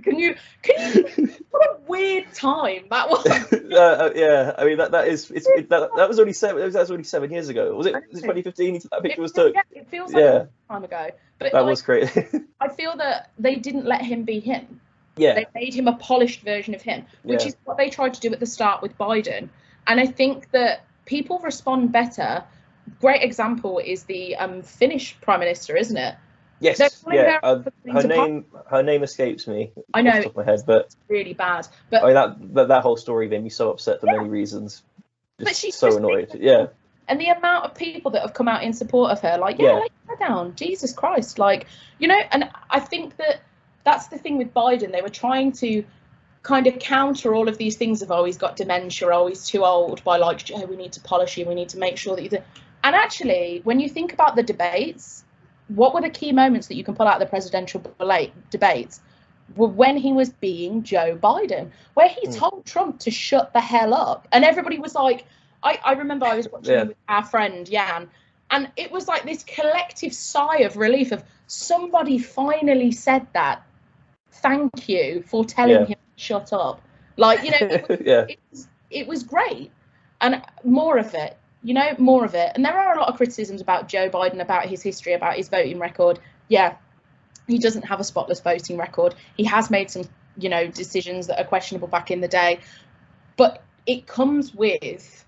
Can you? What a weird time that was. I mean that was only 7 years ago. Was it 2015? That picture was took. Yeah, it feels like a long time ago. But that was great. I feel that they didn't let him be him. Yeah. They made him a polished version of him, which is what they tried to do at the start with Biden. And I think that people respond better. Great example is the Finnish Prime Minister, isn't it? Yes. Her name escapes me. I know. Off the top of my head, but it's really bad. But I mean, that whole story made me so upset for many reasons. But she's so annoyed. Yeah. And the amount of people that have come out in support of her, like, lay her down, Jesus Christ, like, you know. And I think that that's the thing with Biden. They were trying to kind of counter all of these things of, he's got dementia, he's too old, by like, we need to polish him, we need to make sure that you do. And actually, when you think about the debates, what were the key moments that you can pull out of the presidential debates? when he was being Joe Biden, where he told Trump to shut the hell up. And everybody was like, I remember I was watching with our friend Jan, and it was like this collective sigh of relief of somebody finally said that. Thank you for telling him to shut up. Like, you know, it was great. And more of it, you know, more of it. And there are a lot of criticisms about Joe Biden, about his history, about his voting record. Yeah, he doesn't have a spotless voting record. He has made some, you know, decisions that are questionable back in the day. But it comes with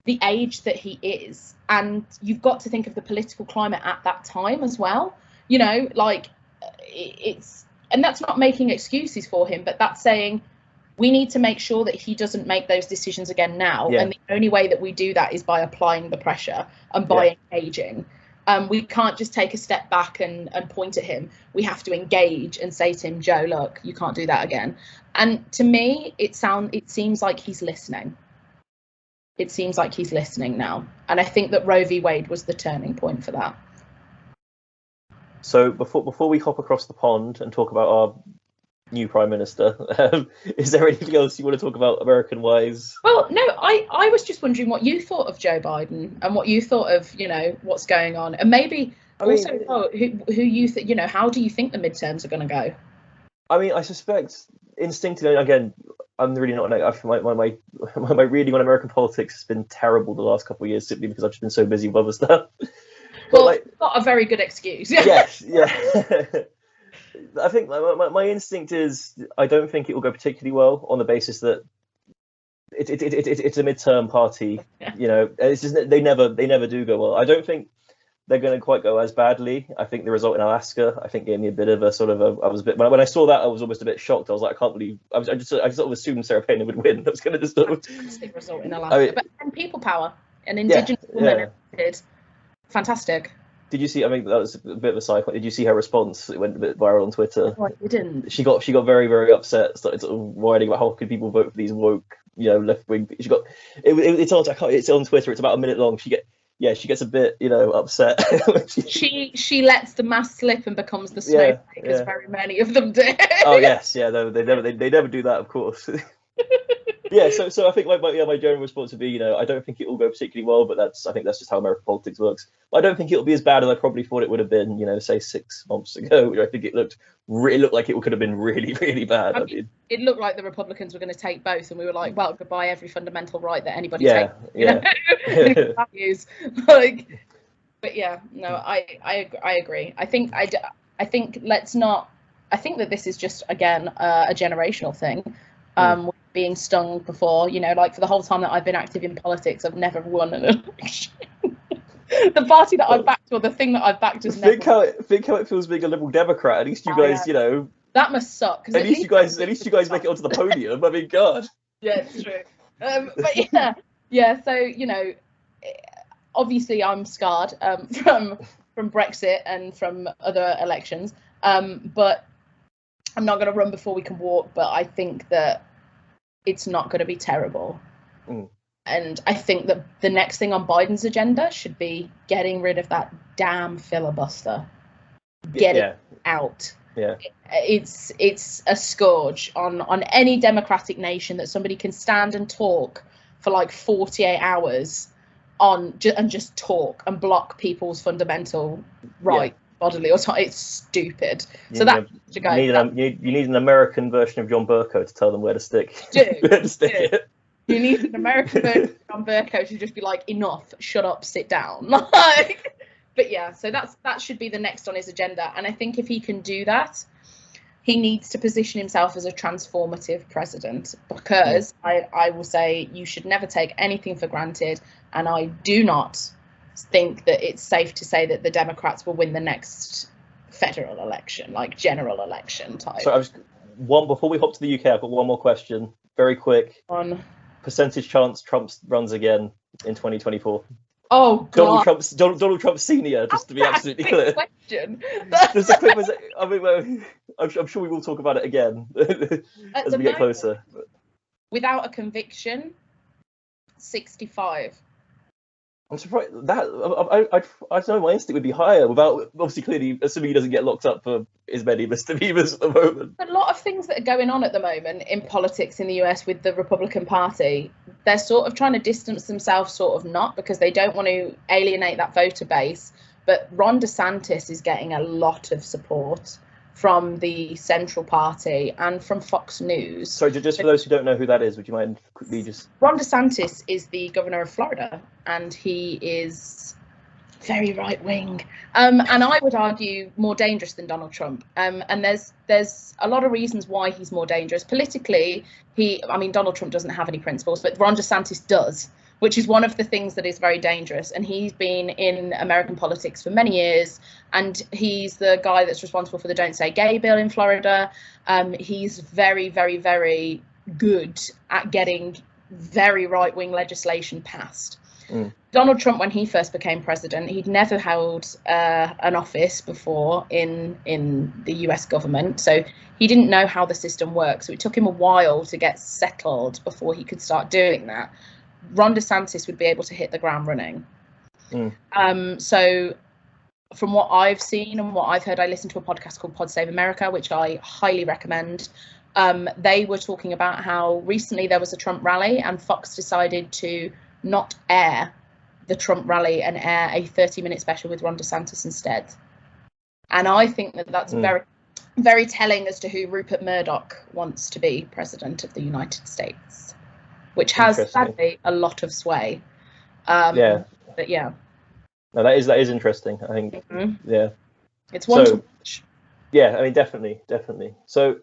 the age that he is. And you've got to think of the political climate at that time as well. You know, like, it's, and that's not making excuses for him, but that's saying we need to make sure that he doesn't make those decisions again now. And the only way that we do that is by applying the pressure and by engaging. We can't just take a step back and point at him. We have to engage and say to him, Joe, look, you can't do that again. And to me, it seems like he's listening. It seems like he's listening now. And I think that Roe v Wade was the turning point for that. So before we hop across the pond and talk about our new Prime Minister, is there anything else you want to talk about American-wise? Well, no, I was just wondering what you thought of Joe Biden and what you thought of, you know, what's going on. And maybe who you think, you know, how do you think the midterms are going to go? I mean, I suspect instinctively, again, I'm really not, my reading on American politics has been terrible the last couple of years simply because I've just been so busy with other stuff. Well, like, not a very good excuse. Yes, yeah. I think my instinct is I don't think it will go particularly well on the basis that it's a midterm party. You know, it's just, they never do go well. I don't think they're going to quite go as badly. I think the result in Alaska, I think, gave me a bit of a sort of I was a bit when I saw that I was almost a bit shocked. I was like, I can't believe I just sort of assumed Sarah Palin would win. That was going to just fantastic result in Alaska, and people power and indigenous women did fantastic. Did you see? I mean, that was a bit of a side point. Did you see her response? It went a bit viral on Twitter. No, I didn't. She got very, very upset. Started sort of whining about how could people vote for these woke, you know, left wing. She got it's on Twitter. It's about a minute long. She gets a bit, you know, upset. she lets the mask slip and becomes the snowflake, as very many of them do. Oh yes, yeah. They never do that, of course. Yeah, so I think my general response would be, you know, I don't think it will go particularly well, but I think that's just how American politics works. I don't think it'll be as bad as I probably thought it would have been, you know, say 6 months ago. I think it looked like it could have been really, really bad. I mean, it looked like the Republicans were going to take both, and we were like, well, goodbye every fundamental right that anybody takes. Values, like, but yeah, no, I agree. I think let's not. I think that this is just again a generational thing. Being stung before, you know, like for the whole time that I've been active in politics, I've never won an election. The party that I've backed, or the thing that I've backed, has think how it feels being a Liberal Democrat. At least you guys, you know, that must suck. At least you guys make it onto the podium. I mean, God. Yeah, it's true. But yeah. So you know, obviously I'm scarred from Brexit and from other elections. But I'm not going to run before we can walk. But I think that it's not going to be terrible. And I think that the next thing on Biden's agenda should be getting rid of that damn filibuster. Get it out. Yeah. It's a scourge on any democratic nation that somebody can stand and talk for like 48 hours and just talk and block people's fundamental right. Bodily autonomy. It's stupid. So that should go. You need an American version of John Bercow to tell them where to stick. It. You need an American version of John Bercow to just be like, enough, shut up, sit down. Like, but yeah, so that should be the next on his agenda. And I think if he can do that, he needs to position himself as a transformative president, because I will say you should never take anything for granted, and I do not think that it's safe to say that the Democrats will win the next federal election, like general election type. So before we hop to the UK, I've got one more question, very quick. Percentage chance Trump runs again in 2024. Oh God. Donald Trump Senior, just to be absolutely clear. Question. There's a clip. I mean, I'm sure we will talk about it again as we get closer. Without a conviction, 65. I'm surprised that I don't know. My instinct would be higher, without obviously clearly assuming he doesn't get locked up for as many misdemeanors at the moment. A lot of things that are going on at the moment in politics in the US with the Republican Party, they're sort of trying to distance themselves, sort of not, because they don't want to alienate that voter base. But Ron DeSantis is getting a lot of support from the Central Party and from Fox News. Sorry, just for those who don't know who that is, would you mind quickly just... Ron DeSantis is the governor of Florida, and he is very right-wing, and I would argue more dangerous than Donald Trump. And there's a lot of reasons why he's more dangerous. Politically, Donald Trump doesn't have any principles, but Ron DeSantis does, which is one of the things that is very dangerous. And he's been in American politics for many years, and he's the guy that's responsible for the Don't Say Gay bill in Florida. He's very, very, very good at getting very right-wing legislation passed. Donald Trump, when he first became president, he'd never held an office before in the US government, so he didn't know how the system works. So it took him a while to get settled before he could start doing that. Ron DeSantis would be able to hit the ground running. So from what I've seen and what I've heard, I listened to a podcast called Pod Save America, which I highly recommend. They were talking about how recently there was a Trump rally and Fox decided to not air the Trump rally and air a 30-minute special with Ron DeSantis instead. And I think that that's very, very telling as to who Rupert Murdoch wants to be president of the United States, which has sadly a lot of sway. But yeah. No, that is interesting. I think. Yeah. It's one to watch. Yeah, I mean, definitely. So,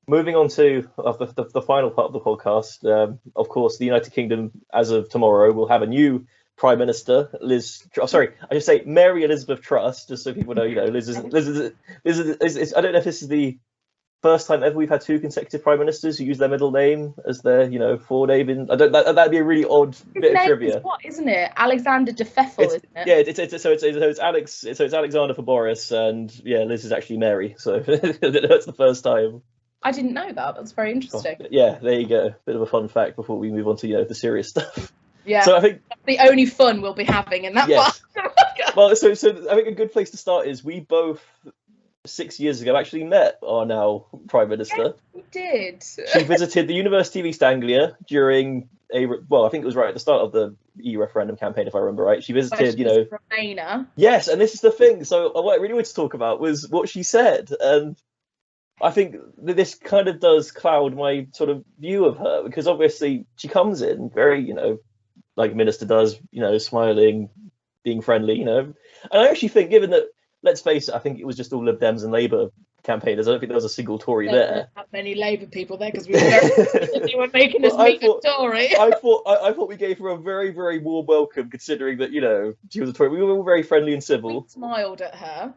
moving on to the final part of the podcast, of course, the United Kingdom, as of tomorrow, will have a new Prime Minister, I should say Mary Elizabeth Truss, just so people know, Liz is, I don't know if this is the first time ever we've had two consecutive Prime Ministers who use their middle name as their, forename. That'd be a really odd bit of trivia. What, isn't it? Alexander de Pfeffel, isn't it? Yeah, it's Alexander for Boris, and Liz is actually Mary, so that's the first time. I didn't know that. That's very interesting. Yeah, there you go. Bit of a fun fact before we move on to the serious stuff. Yeah. So I think the only fun we'll be having in that part. Well, so I think a good place to start is we both 6 years ago actually met our now Prime Minister. Yes, we did. She visited the University of East Anglia during I think it was right at the start of the EU referendum campaign, if I remember right. She visited, Remainer. Yes, and this is the thing. So what I really wanted to talk about was what she said, and I think that this kind of does cloud my sort of view of her, because obviously she comes in very, like a minister does, smiling, being friendly, And I actually think, given that, let's face it, I think it was just all Lib Dems and Labour campaigners. I don't think there was a single Tory there. There weren't that many Labour people there because we were making us meet a Tory. I thought we gave her a very, very warm welcome, considering that she was a Tory. We were all very friendly and civil. We smiled at her,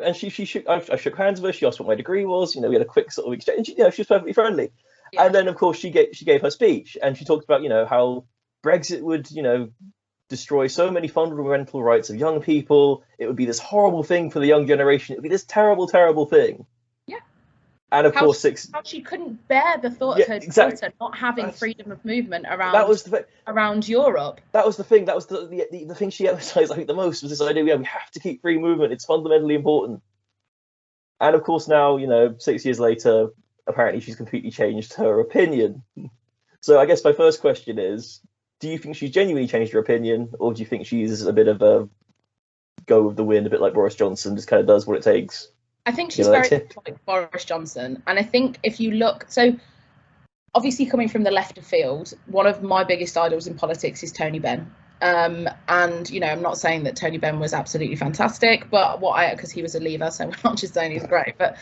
and she shook. I shook hands with her. She asked what my degree was. We had a quick sort of exchange. She was perfectly friendly. Yeah. And then, of course, she gave her speech, and she talked about how Brexit would destroy so many fundamental rights of young people. It would be this horrible thing for the young generation. It would be this terrible, terrible thing. Yeah. And of course, how she couldn't bear the thought of her daughter not having freedom of movement around Europe. That was the thing. That was the thing she emphasised, I think, the most, was this idea: we have to keep free movement. It's fundamentally important. And of course, now 6 years later, apparently she's completely changed her opinion. So I guess my first question is: do you think she's genuinely changed her opinion, or do you think she's a bit of a go with the wind, a bit like Boris Johnson, just kind of does what it takes? I think she's very like Boris Johnson. And I think if you look, so obviously coming from the left of field, one of my biggest idols in politics is Tony Benn. And, I'm not saying that Tony Benn was absolutely fantastic, but because he was a Leaver, so we're not just saying he's great, but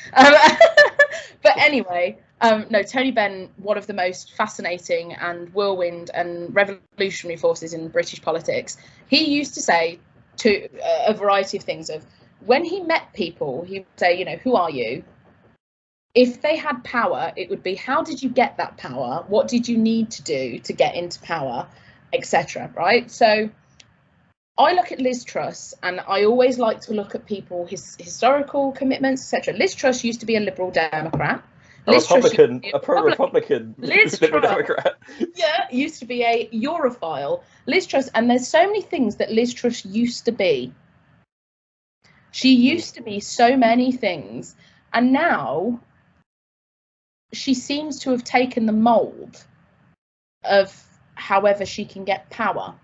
anyway, no, Tony Benn, one of the most fascinating and whirlwind and revolutionary forces in British politics. He used to say to a variety of things of, when he met people, he would say, who are you? If they had power, it would be, how did you get that power? What did you need to do to get into power, etc. Right? So I look at Liz Truss, and I always like to look at people, his historical commitments, etc. Liz Truss used to be a Liberal Democrat. A pro-Republican Liz Liberal Truss, Democrat. yeah, used to be a Europhile. Liz Truss, and there's so many things that Liz Truss used to be. She used to be so many things, and now she seems to have taken the mold of however she can get power.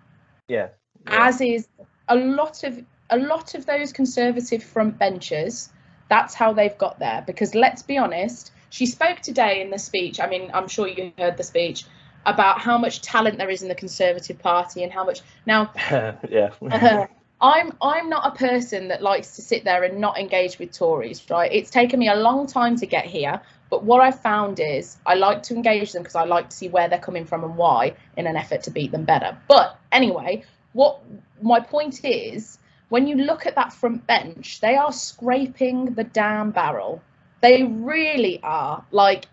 Yeah. As is a lot of those conservative front benchers. That's how they've got there, because let's be honest, she spoke today in the speech, I mean, I'm sure you heard the speech, about how much talent there is in the Conservative Party and how much now I'm not a person that likes to sit there and not engage with Tories, right? It's taken me a long time to get here, but what I've found is I like to engage them because I like to see where they're coming from and why, in an effort to beat them better. But anyway, what my point is, when you look at that front bench, they are scraping the damn barrel. They really are. Like,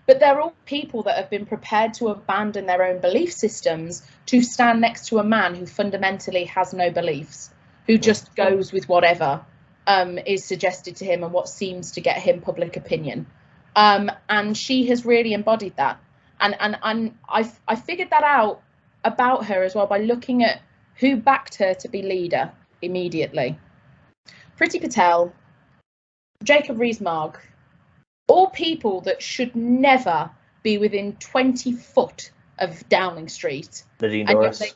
but they're all people that have been prepared to abandon their own belief systems to stand next to a man who fundamentally has no beliefs, who just goes with whatever is suggested to him and what seems to get him public opinion. And she has really embodied that. And I figured that out about her as well by looking at who backed her to be leader immediately. Priti Patel, Jacob Rees-Mogg, all people that should never be within 20 foot of Downing Street. Nadine Dorris.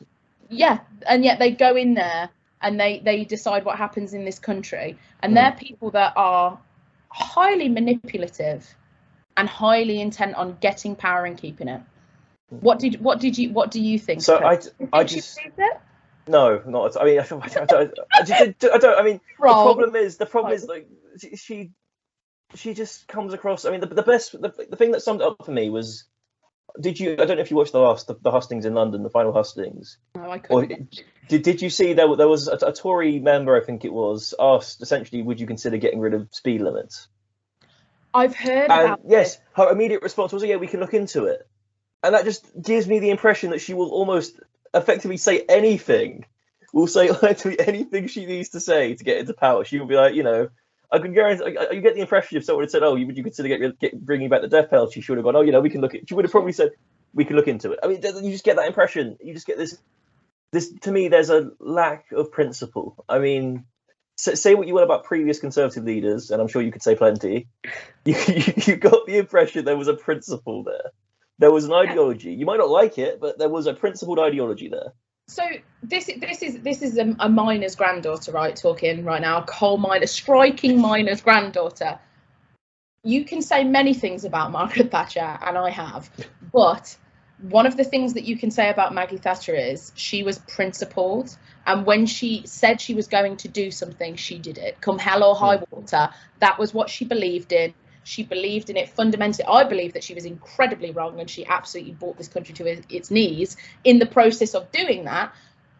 And yet they go in there and they decide what happens in this country. And they're people that are highly manipulative and highly intent on getting power and keeping it. What do you think? So Chris? I just no, not. I mean, I don't. I mean, the problem is like she just comes across. I mean, the thing that summed it up for me was, I don't know if you watched the hustings in London, the final hustings. No, I couldn't. Did you see there was a Tory member, I think it was, asked essentially, would you consider getting rid of speed limits? I've heard about yes, her immediate response was, yeah, we can look into it. And that just gives me the impression that she will almost effectively say anything. Will say literally anything she needs to say to get into power. She will be like, I can guarantee. You get the impression if someone had said, "Oh, would you consider bringing back the death penalty?" She would have gone, "Oh, we can look at." She would have probably said, "We can look into it." I mean, you just get that impression. You just get this. To me, there's a lack of principle. I mean, say what you want about previous Conservative leaders, and I'm sure you could say plenty. You got the impression there was a principle there. There was an ideology. You might not like it, but there was a principled ideology there. So this is a miner's granddaughter, right? Talking right now, a striking miner's granddaughter. You can say many things about Margaret Thatcher, and I have, but one of the things that you can say about Maggie Thatcher is she was principled, and when she said she was going to do something, she did it. Come hell or high water, that was what she believed in. She believed in it fundamentally. I believe that she was incredibly wrong and she absolutely brought this country to its knees in the process of doing that.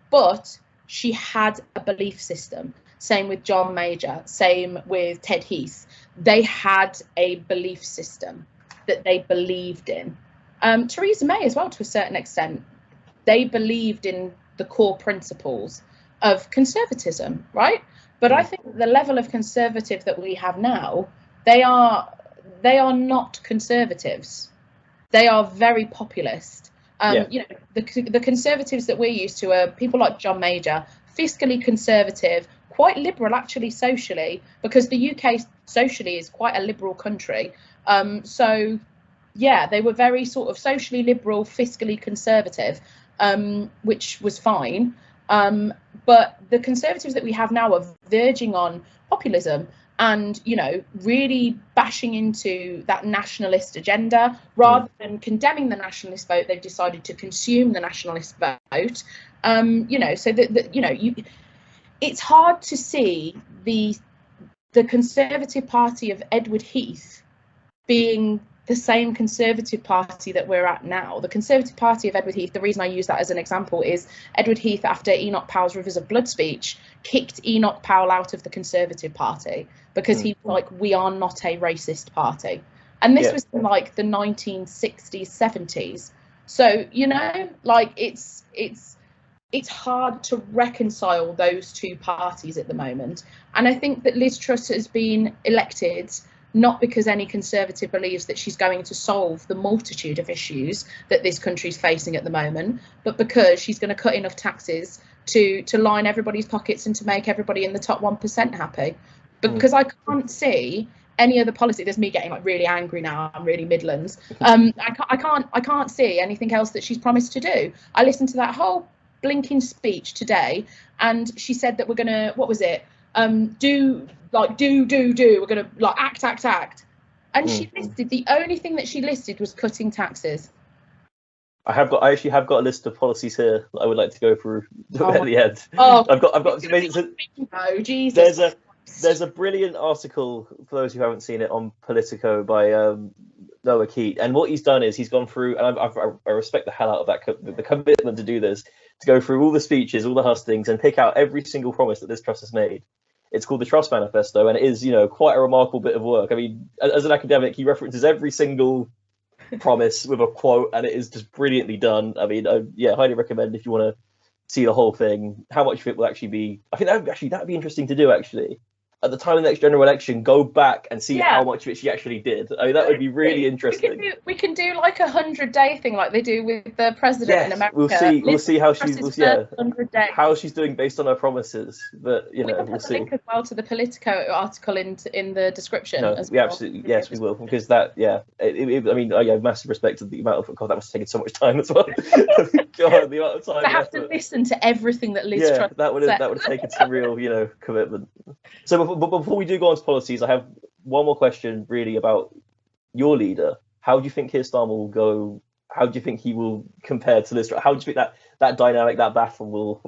But she had a belief system. Same with John Major, same with Ted Heath. They had a belief system that they believed in. Theresa May as well, to a certain extent. They believed in the core principles of conservatism, right? But I think the level of conservative that we have now, they are not conservatives. They are very populist. The conservatives that we're used to are people like John Major, fiscally conservative, quite liberal actually socially, because the UK socially is quite a liberal country. So yeah, they were very sort of socially liberal, fiscally conservative, which was fine. But the conservatives that we have now are verging on populism and, really bashing into that nationalist agenda. Rather than condemning the nationalist vote, they've decided to consume the nationalist vote. It's hard to see the Conservative Party of Edward Heath being the same Conservative Party that we're at now. The Conservative Party of Edward Heath, the reason I use that as an example is Edward Heath, after Enoch Powell's Rivers of Blood speech, kicked Enoch Powell out of the Conservative Party because he was like, we are not a racist party. And this was in like the 1960s, 70s. So, it's hard to reconcile those two parties at the moment. And I think that Liz Truss has been elected not because any Conservative believes that she's going to solve the multitude of issues that this country's facing at the moment, but because she's going to cut enough taxes to line everybody's pockets and to make everybody in the top 1% happy. Because I can't see any other policy. There's me getting like really angry now. I'm really Midlands. I can't see anything else that she's promised to do. I listened to that whole blinking speech today, and she said that we're gonna, what was it? Do. We're gonna like act. And she listed, the only thing that she listed was cutting taxes. I actually have got a list of policies here that I would like to go through at the end. I've got. Jesus. There's a brilliant article for those who haven't seen it on Politico by Noah Keat, and what he's done is he's gone through, and I respect the hell out of that the commitment to do this, to go through all the speeches, all the hustings, and pick out every single promise that this Truss has made. It's called the Truss Manifesto, and it is, quite a remarkable bit of work. I mean, as an academic, he references every single promise with a quote, and it is just brilliantly done. I mean, highly recommend if you want to see the whole thing. How much of it will actually be? I think that'd be interesting to do actually. At the time of the next general election, go back and see how much of it she actually did. I mean, that would be really interesting. We can do like a 100-day thing, like they do with the president in America. We'll see how she's doing based on her promises. But we'll see. Link as well to the Politico article in the description. No, we absolutely we will, because that I have massive respect to the amount of that must have taken so much time as well. God, the amount of time. I have to listen to everything that Liz Truss that would have taken some real commitment. So before we do go on to policies, I have one more question really about your leader. How do you think Keir Starmer will go? How do you think he will compare to Liz Truss? How do you think that dynamic, that battle will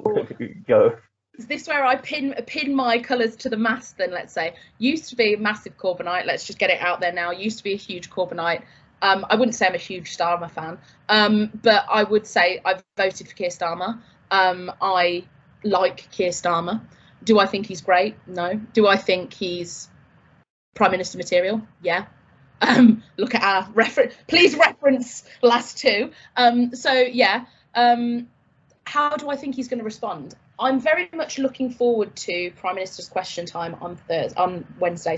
go? Is this where I pin my colours to the mast then, let's say? Used to be a massive Corbynite, let's just get it out there now. Used to be a huge Corbynite. I wouldn't say I'm a huge Starmer fan, but I would say I've voted for Keir Starmer. I like Keir Starmer. Do I think he's great? No. Do I think he's Prime Minister material? Yeah. Look at our reference. Please reference last two. How do I think he's going to respond? I'm very much looking forward to Prime Minister's question time on Wednesday.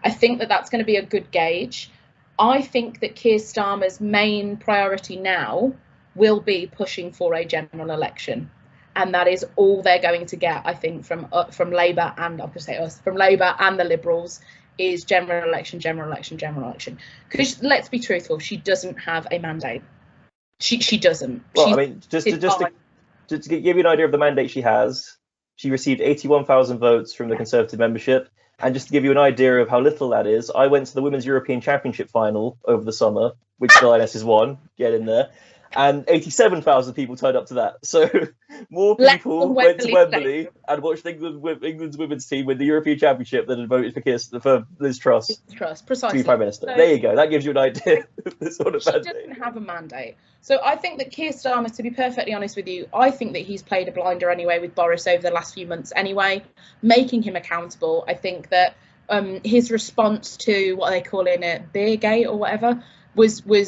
I think that's going to be a good gauge. I think that Keir Starmer's main priority now will be pushing for a general election. And that is all they're going to get, I think, from Labour and, I'm going to say us, from Labour and the Liberals, is general election. Because let's be truthful, she doesn't have a mandate. She doesn't. Well, I mean, just to give you an idea of the mandate she has, she received 81,000 votes from the Conservative membership. And just to give you an idea of how little that is, I went to the Women's European Championship final over the summer, which the Lioness has won. Get in there. And 87,000 people turned up to that. So more people went to Wembley and watched England's women's team win the European Championship than had voted for Liz Truss. Precisely. To be Prime Minister. So, there you go. That gives you an idea of the sort of mandate. She doesn't have a mandate. So I think that Keir Starmer, to be perfectly honest with you, I think that he's played a blinder anyway with Boris over the last few months anyway, making him accountable. I think that his response to what they call in it, Beergate or whatever, was where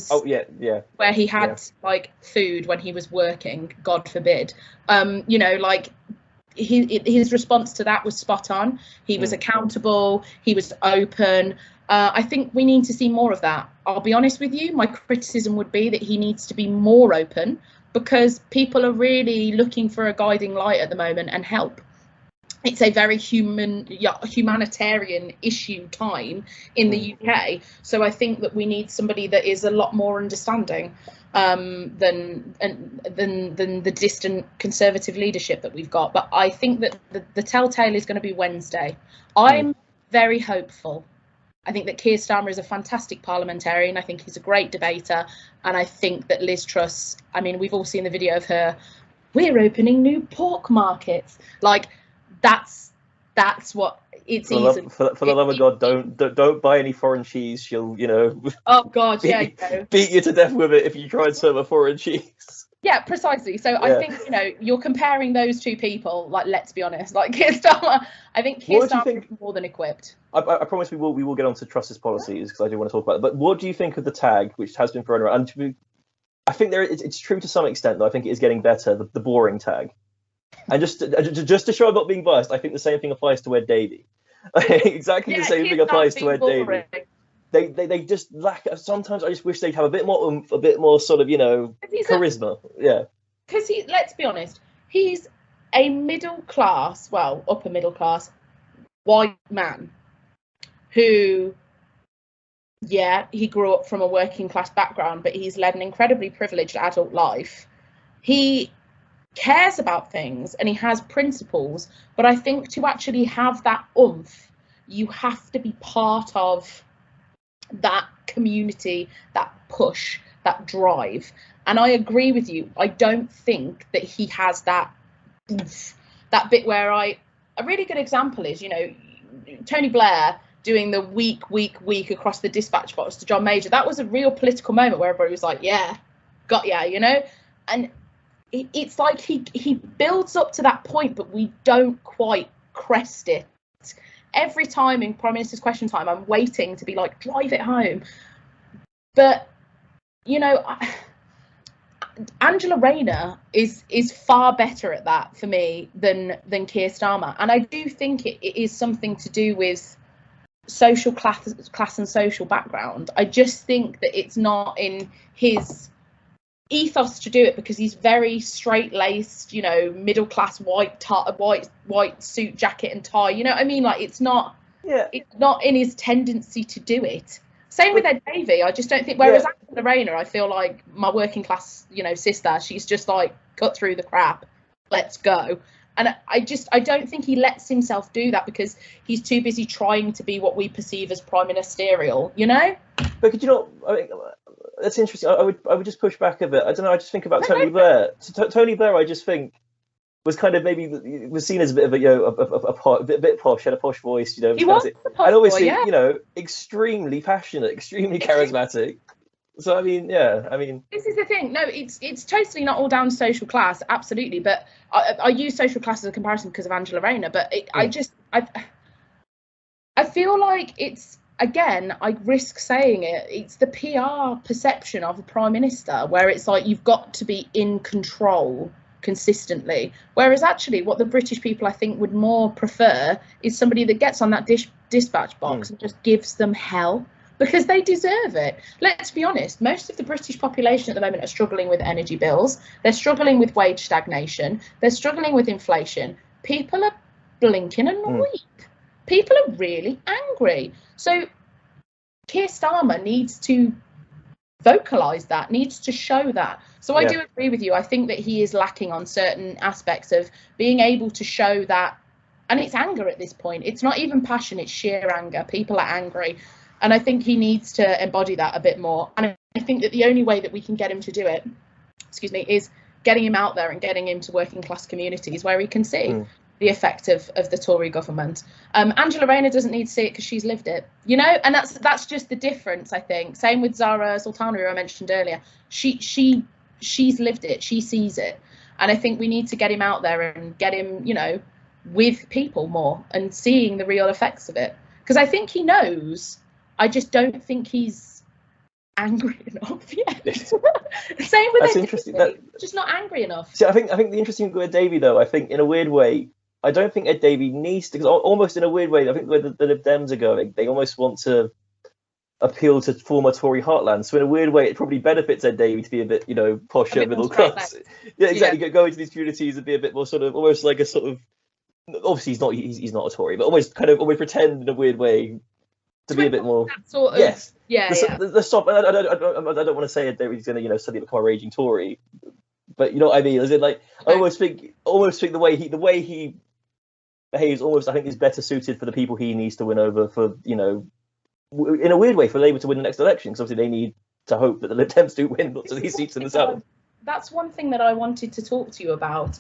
he had like food when he was working, God forbid. His response to that was spot on. He was accountable, he was open. I think we need to see more of that. I'll be honest with you, my criticism would be that he needs to be more open, because people are really looking for a guiding light at the moment and help. It's a very humanitarian issue time in the UK. So I think that we need somebody that is a lot more understanding than the distant Conservative leadership that we've got. But I think that the telltale is going to be Wednesday. I'm very hopeful. I think that Keir Starmer is a fantastic parliamentarian. I think he's a great debater. And I think that Liz Truss, I mean, we've all seen the video of her, we're opening new pork markets. Like, that's what it's easy. For the love of God, don't buy any foreign cheese. She'll, oh God, beat you to death with it if you try and serve a foreign cheese. Yeah, precisely. So I think you're comparing those two people. Like, let's be honest. Like Keir Starmer, I think Keir Starmer is more than equipped. I promise we will get on to Truss's policies, because I do want to talk about it. But what do you think of the tag which has been thrown around? And I think it's true to some extent, though. I think it is getting better. The boring tag. And just to show I'm not being biased, I think the same thing applies to Ed Davey. Exactly the same thing applies to Ed Davey. They just lack. Sometimes I just wish they'd have a bit more oomph, a bit more sort of, you know, charisma. Yeah. Because let's be honest, he's a middle class, well, upper middle class white man who, yeah, he grew up from a working class background, but he's led an incredibly privileged adult life. He cares about things and he has principles, but I think to actually have that oomph, you have to be part of that community, that push, that drive. And I agree with you. I don't think that he has that oomph, that bit where a really good example is, you know, Tony Blair doing the week across the dispatch box to John Major. That was a real political moment where everybody was like, yeah, got ya, you know. And it's like he builds up to that point, but we don't quite crest it. Every time in Prime Minister's Question Time, I'm waiting to be like, drive it home. But, you know, Angela Rayner is far better at that for me than Keir Starmer. And I do think it is something to do with social class and social background. I just think that it's not in his ethos to do it, because he's very straight-laced, you know, middle class white suit jacket and tie, you know what I mean? Like, it's not in his tendency to do it. Same with Ed Davey. I just don't think, whereas Angela Rayner, I feel like my working class, you know, sister, she's just like, cut through the crap, let's go. And I don't think he lets himself do that because he's too busy trying to be what we perceive as prime ministerial, you know? But could you not, I mean, that's interesting. I would just push back a bit. I don't know. I just think about Tony Blair. Tony Blair, I just think, was kind of was seen as a bit of a bit posh, had a posh voice, you know. He was a posh and obviously, boy, yeah. You know, extremely passionate, extremely charismatic. So I mean, this is the thing. No, it's totally not all down to social class, absolutely. But I use social class as a comparison because of Angela Rayner. But I feel like it's, again, I risk saying it, it's the PR perception of a prime minister where it's like you've got to be in control consistently, whereas actually what the British people I think would more prefer is somebody that gets on that dispatch box and just gives them hell, because they deserve it. Let's be honest, most of the British population at the moment are struggling with energy bills, they're struggling with wage stagnation, they're struggling with inflation. People are blinking annoyed. People are really angry. So Keir Starmer needs to vocalise that, needs to show that. So I do agree with you. I think that he is lacking on certain aspects of being able to show that. And it's anger at this point. It's not even passion, it's sheer anger. People are angry. And I think he needs to embody that a bit more. And I think that the only way that we can get him to do it, is getting him out there and getting him to working class communities where he can see the effect of the Tory government. Angela Rayner doesn't need to see it because she's lived it, you know, and that's just the difference, I think. Same with Zara Sultana, who I mentioned earlier. She's lived it, she sees it, and I think we need to get him out there and get him, you know, with people more and seeing the real effects of it, because I think he knows. I just don't think he's angry enough yet. Same with that's interesting. Just not angry enough. See, I think the interesting thing with Ed Davey, though, I think in a weird way, I don't think Ed Davey needs to, because almost in a weird way, I think where the Lib Dems are going, they almost want to appeal to former Tory heartland. So in a weird way, it probably benefits Ed Davey to be a bit, you know, posher, middle class. Yeah, exactly. Yeah. Go into these communities and be a bit more sort of, almost like a sort of, obviously he's not a Tory, but almost pretend in a weird way to be a bit more. Sort of, yes. Yeah. The stop. I don't want to say Ed Davey's going to, you know, suddenly become a raging Tory, but you know what I mean. Is it like I almost think the way he behaves almost, I think, is better suited for the people he needs to win over, for, you know, in a weird way, for Labour to win the next election, because obviously they need to hope that the Lib Dems do win lots of these seats in the South. That's one thing that I wanted to talk to you about.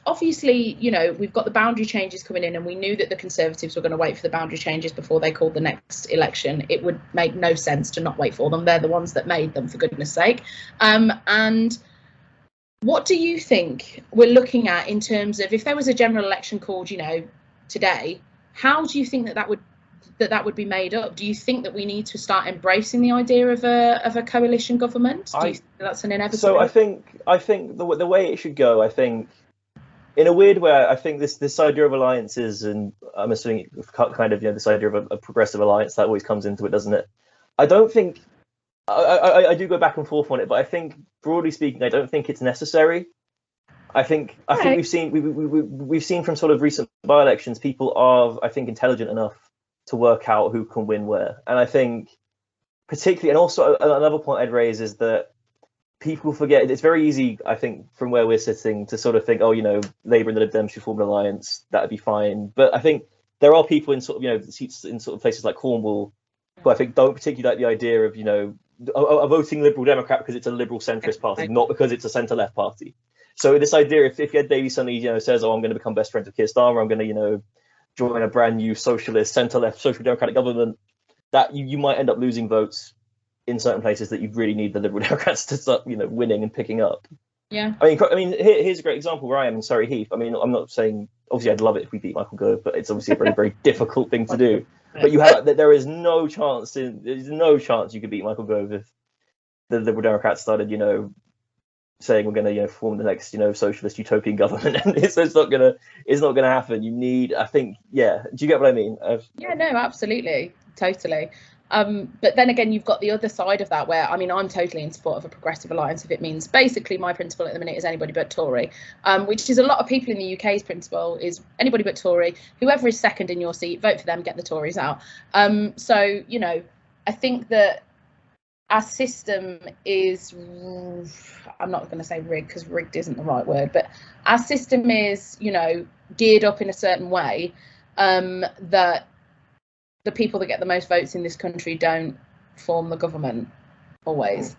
Obviously, you know, we've got the boundary changes coming in, and we knew that the Conservatives were going to wait for the boundary changes before they called the next election. It would make no sense to not wait for them. They're the ones that made them, for goodness sake. And what do you think we're looking at in terms of, if there was a general election called, you know, today, how do you think that would be made up? Do you think that we need to start embracing the idea of a coalition government? Do you think that's an inevitable? So I think the way it should go, I think in a weird way, I think this idea of alliances, and I'm assuming kind of this idea of a progressive alliance that always comes into it, doesn't it? I don't think I do go back and forth on it, but I think broadly speaking, I don't think it's necessary. I think we've seen from sort of recent by-elections, people are, I think, intelligent enough to work out who can win where, and I think particularly, and also another point I'd raise is that people forget it's very easy, I think, from where we're sitting to sort of think, oh, Labour and the Lib Dems should form an alliance, that'd be fine. But I think there are people in sort of seats in sort of places like Cornwall who I think don't particularly like the idea of a voting Liberal Democrat because it's a liberal centrist party, not because it's a centre left party. So this idea, if Ed Davey suddenly says, oh, I'm going to become best friends with Keir Starmer, I'm going to join a brand new socialist centre left social democratic government, that you might end up losing votes in certain places that you really need the Liberal Democrats to start, winning and picking up. Yeah. I mean, here's a great example where I am in Surrey Heath. I mean, I'm not saying, obviously, I'd love it if we beat Michael Gove, but it's obviously a very, very difficult thing to do. But there is no chance you could beat Michael Gove if the Liberal Democrats started, saying we're going to, form the next, socialist utopian government, and it's not gonna happen. You need, I think, do you get what I mean? Yeah, no, absolutely, totally. But then again, you've got the other side of that where, I mean, I'm totally in support of a progressive alliance if it means, basically my principle at the minute is anybody but Tory, which is a lot of people in the UK's principle is anybody but Tory, whoever is second in your seat, vote for them, get the Tories out. So, I think that our system is, I'm not going to say rigged because rigged isn't the right word, but our system is, geared up in a certain way that the people that get the most votes in this country don't form the government always,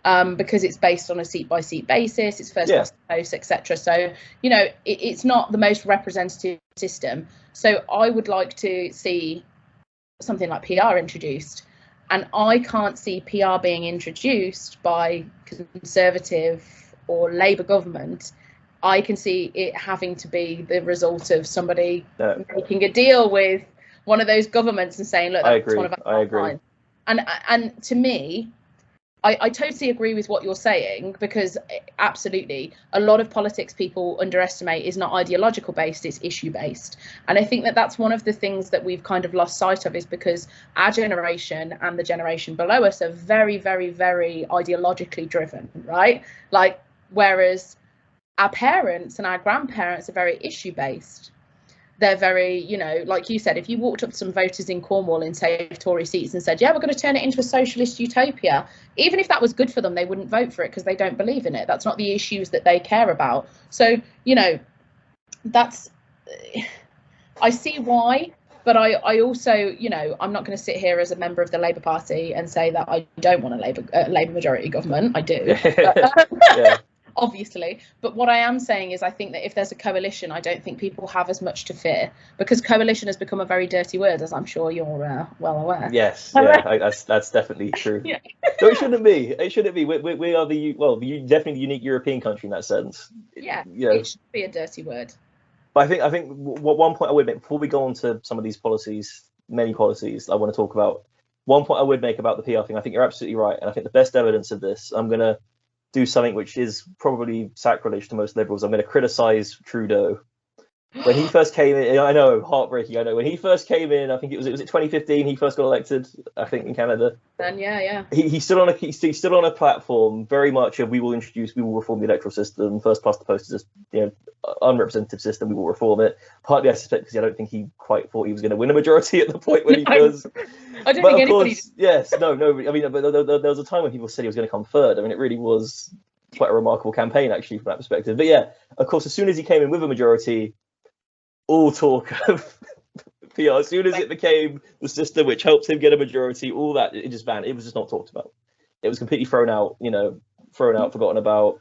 because it's based on a seat-by-seat basis, it's first past the post, etc. So, it's not the most representative system. So I would like to see something like PR introduced, and I can't see PR being introduced by Conservative or Labour government. I can see it having to be the result of somebody making a deal with one of those governments and saying, look, that's one of our lines. And to me, I totally agree with what you're saying, because absolutely a lot of politics people underestimate is not ideological based, it's issue based. And I think that that's one of the things that we've kind of lost sight of, is because our generation and the generation below us are very, very, very ideologically driven, right? Like, whereas our parents and our grandparents are very issue based. They're very, like you said, if you walked up to some voters in Cornwall in, say, Tory seats and said, yeah, we're going to turn it into a socialist utopia, even if that was good for them, they wouldn't vote for it because they don't believe in it. That's not the issues that they care about. So, that's, I see why, but I also, I'm not going to sit here as a member of the Labour Party and say that I don't want a Labour majority government. I do. Yeah. Obviously, but what I am saying is I think that if there's a coalition, I don't think people have as much to fear, because coalition has become a very dirty word, as I'm sure you're well aware. Yes, that's definitely true. Yeah. No, it shouldn't be. We are definitely the unique European country in that sense. Yeah, it should be a dirty word. But I think one point I would make before we go on to some of these policies, many policies I want to talk about. One point I would make about the PR thing, I think you're absolutely right, and I think the best evidence of this, I'm going to do something which is probably sacrilege to most Liberals. I'm going to criticise Trudeau. When he first came in, I know, heartbreaking, I know. When he first came in, I think was it 2015, he first got elected, I think, in Canada. Then, yeah. He stood on a platform very much of we will reform the electoral system. First past the post is unrepresentative system, we will reform it. Partly, I suspect, because I don't think he quite thought he was going to win a majority at the point when he was. I don't think anybody. Yes, no. I mean, but there was a time when people said he was going to come third. I mean, it really was quite a remarkable campaign, actually, from that perspective. But yeah, of course, as soon as he came in with a majority, all talk of PR, as soon as it became the system which helped him get a majority, all that, it just vanished. It was just not talked about. It was completely thrown out, forgotten about.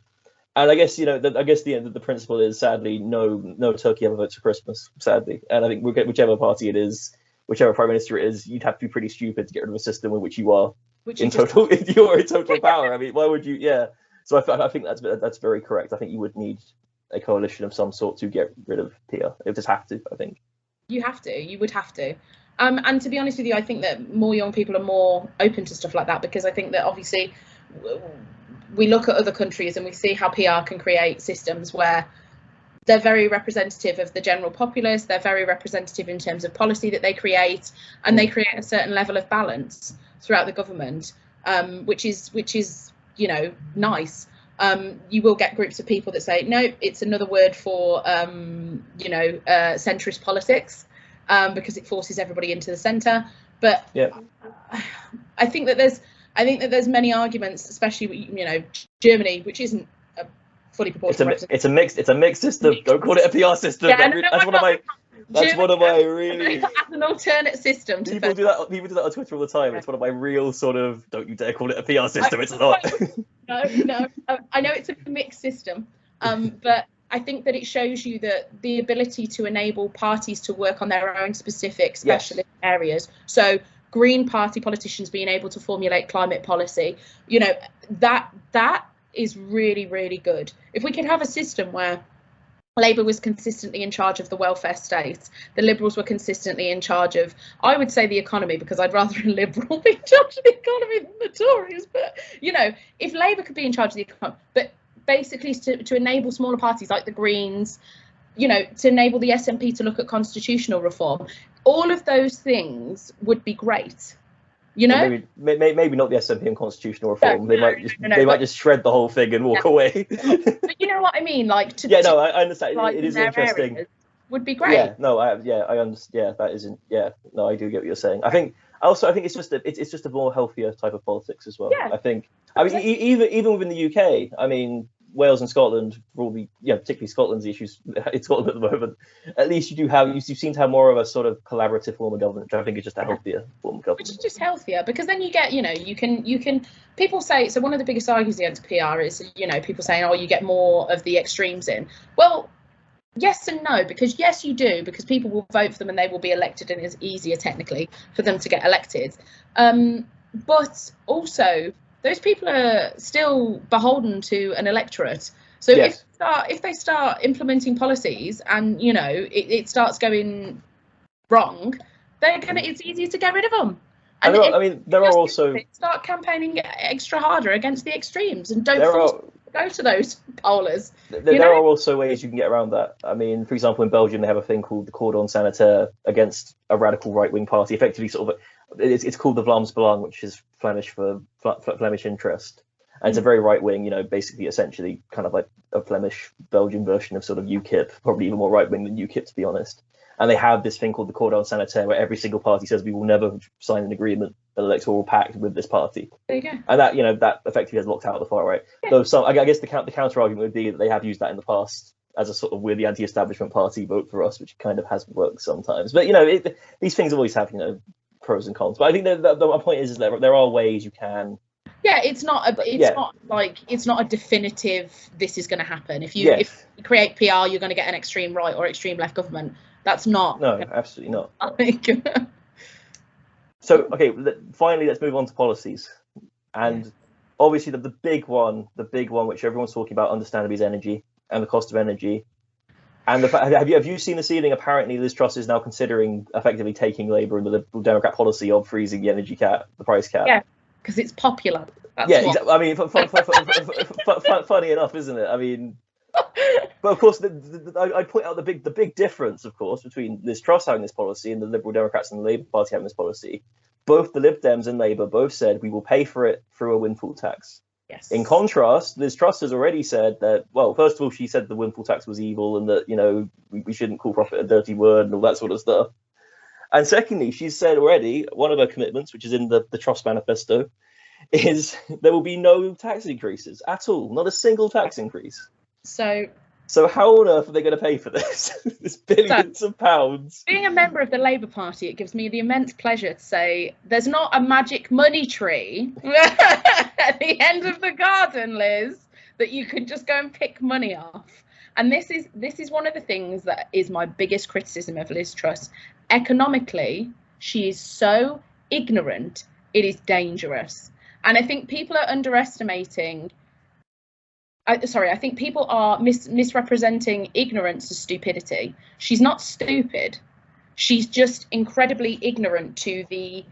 And I guess, the principle is, sadly, no turkey ever votes for Christmas, sadly. And I think whichever party it is, whichever prime minister it is, you'd have to be pretty stupid to get rid of a system in which you are in total power. I mean, why would you? Yeah. So I think that's very correct. I think you would need a coalition of some sort to get rid of PR. It would just have to, I think. You would have to. And to be honest with you, I think that more young people are more open to stuff like that, because I think that obviously we look at other countries and we see how PR can create systems where they're very representative of the general populace. They're very representative in terms of policy that they create, and they create a certain level of balance throughout the government, which is nice. You will get groups of people that say, no, it's another word for centrist politics, because it forces everybody into the centre. But I think that there's many arguments, especially Germany, which isn't a fully proportional. It's a mixed system. Don't call it a PR system. Yeah, that's one of my really as an alternate system. People do that on Twitter all the time. It's one of my real sort of, don't you dare call it a PR system. It's not. No. I know it's a mixed system, but I think that it shows you that the ability to enable parties to work on their own specific specialist areas. So Green Party politicians being able to formulate climate policy, that is really, really good. If we could have a system where Labour was consistently in charge of the welfare state, the Liberals were consistently in charge of, I would say, the economy, because I'd rather a Liberal be in charge of the economy than the Tories. But, if Labour could be in charge of the economy, but basically to enable smaller parties like the Greens, to enable the SNP to look at constitutional reform, all of those things would be great. Maybe not the SNP and constitutional reform. They might just shred the whole thing and walk away. But you know what I mean? Like, I understand. It is interesting. Would be great. I understand. Yeah, that isn't. Yeah, no, I do get what you're saying. I think it's just a more healthier type of politics as well. Yeah. I mean, even within the UK, I mean, Wales and Scotland will be, particularly Scotland's issues in Scotland at the moment. At least you seem to have more of a sort of collaborative form of government, which I think is just a healthier form of government. Which is just healthier, because then you get, you can. People say, so one of the biggest arguments against PR is, people saying, oh, you get more of the extremes in. Well, yes and no, because yes, you do, because people will vote for them and they will be elected, and it's easier technically for them to get elected. But also, those people are still beholden to an electorate. So if they start implementing policies and it starts going wrong, it's easier to get rid of them. And there are also start campaigning extra harder against the extremes, and don't force them to go to those pollers. There are also ways you can get around that. I mean, for example, in Belgium, they have a thing called the Cordon Sanitaire against a radical right-wing party. Effectively, it's called the Vlaams Belang, which is Flemish for Flemish interest, and it's a very right-wing, basically, essentially, kind of like a Flemish Belgian version of sort of UKIP, probably even more right-wing than UKIP, to be honest. And they have this thing called the Cordon Sanitaire, where every single party says we will never sign an agreement, an electoral pact with this party. There you go. And that, that effectively has locked out the far right. Yeah. Though I guess the counter argument would be that they have used that in the past as a sort of, we're the anti-establishment party, vote for us, which kind of has worked sometimes. But these things always have pros and cons. But I think my point is that there are ways you can. Yeah, it's not a definitive, this is going to happen. If you create PR, you're going to get an extreme right or extreme left government. That's not. No, absolutely not. So, okay, finally, let's move on to policies. And obviously, the big one, which everyone's talking about, understandably, is energy and the cost of energy. And have you seen this evening? Apparently, Liz Truss is now considering effectively taking Labour and the Liberal Democrat policy of freezing the energy cap, the price cap. Yeah, because it's popular. That's exactly. I mean, funny enough, isn't it? I mean. But of course, I'd point out the big difference, of course, between Liz Truss having this policy and the Liberal Democrats and the Labour Party having this policy. Both the Lib Dems and Labour both said we will pay for it through a windfall tax. Yes. In contrast, Liz Truss has already said that, well, first of all, she said the windfall tax was evil and that, we shouldn't call profit a dirty word and all that sort of stuff. And secondly, she's said already, one of her commitments, which is in the Truss manifesto, is there will be no tax increases at all, not a single tax increase. So how on earth are they going to pay for this? This billions of pounds. Being a member of the Labour Party, it gives me the immense pleasure to say there's not a magic money tree at the end of the garden, Liz, that you can just go and pick money off. And this is one of the things that is my biggest criticism of Liz Truss. Economically, she is so ignorant, it is dangerous. And I think people are underestimating. I think people are misrepresenting ignorance as stupidity. She's not stupid. She's just incredibly ignorant to the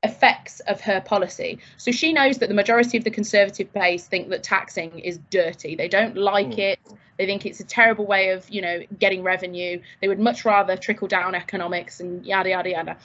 effects of her policy. So she knows that the majority of the Conservative base think that taxing is dirty. They don't like it. They think it's a terrible way of, you know, getting revenue. They would much rather trickle down economics and yada, yada, yada.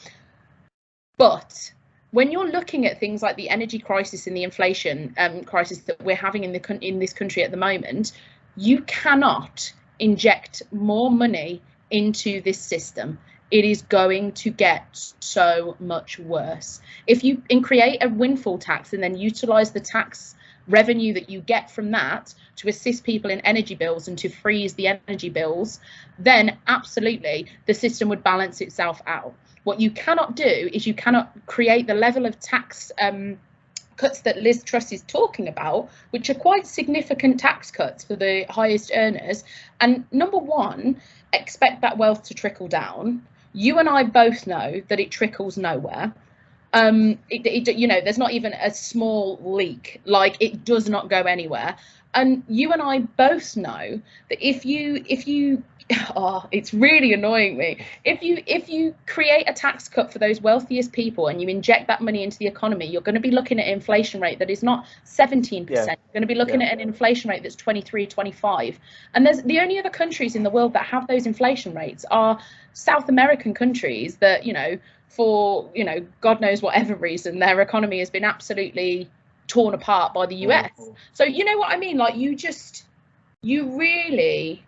But when you're looking at things like the energy crisis and the inflation crisis that we're having in this country at the moment, you cannot inject more money into this system. It is going to get so much worse. If you create a windfall tax and then utilize the tax revenue that you get from that to assist people in energy bills and to freeze the energy bills, then absolutely the system would balance itself out. What you cannot do is you cannot create the level of tax cuts that Liz Truss is talking about, which are quite significant tax cuts for the highest earners. And number one, expect that wealth to trickle down. You and I both know that it trickles nowhere. You know, there's not even a small leak, like it does not go anywhere. And you and I both know that if you oh, it's really annoying me. If you create a tax cut for those wealthiest people and you inject that money into the economy, you're going to be looking at an inflation rate that is not 17%. You're going to be looking at an inflation rate that's 23, 25. And there's the only other countries in the world that have those inflation rates are South American countries that, you know, for, you know, God knows whatever reason, their economy has been absolutely torn apart by the US. So you know what I mean? Like you really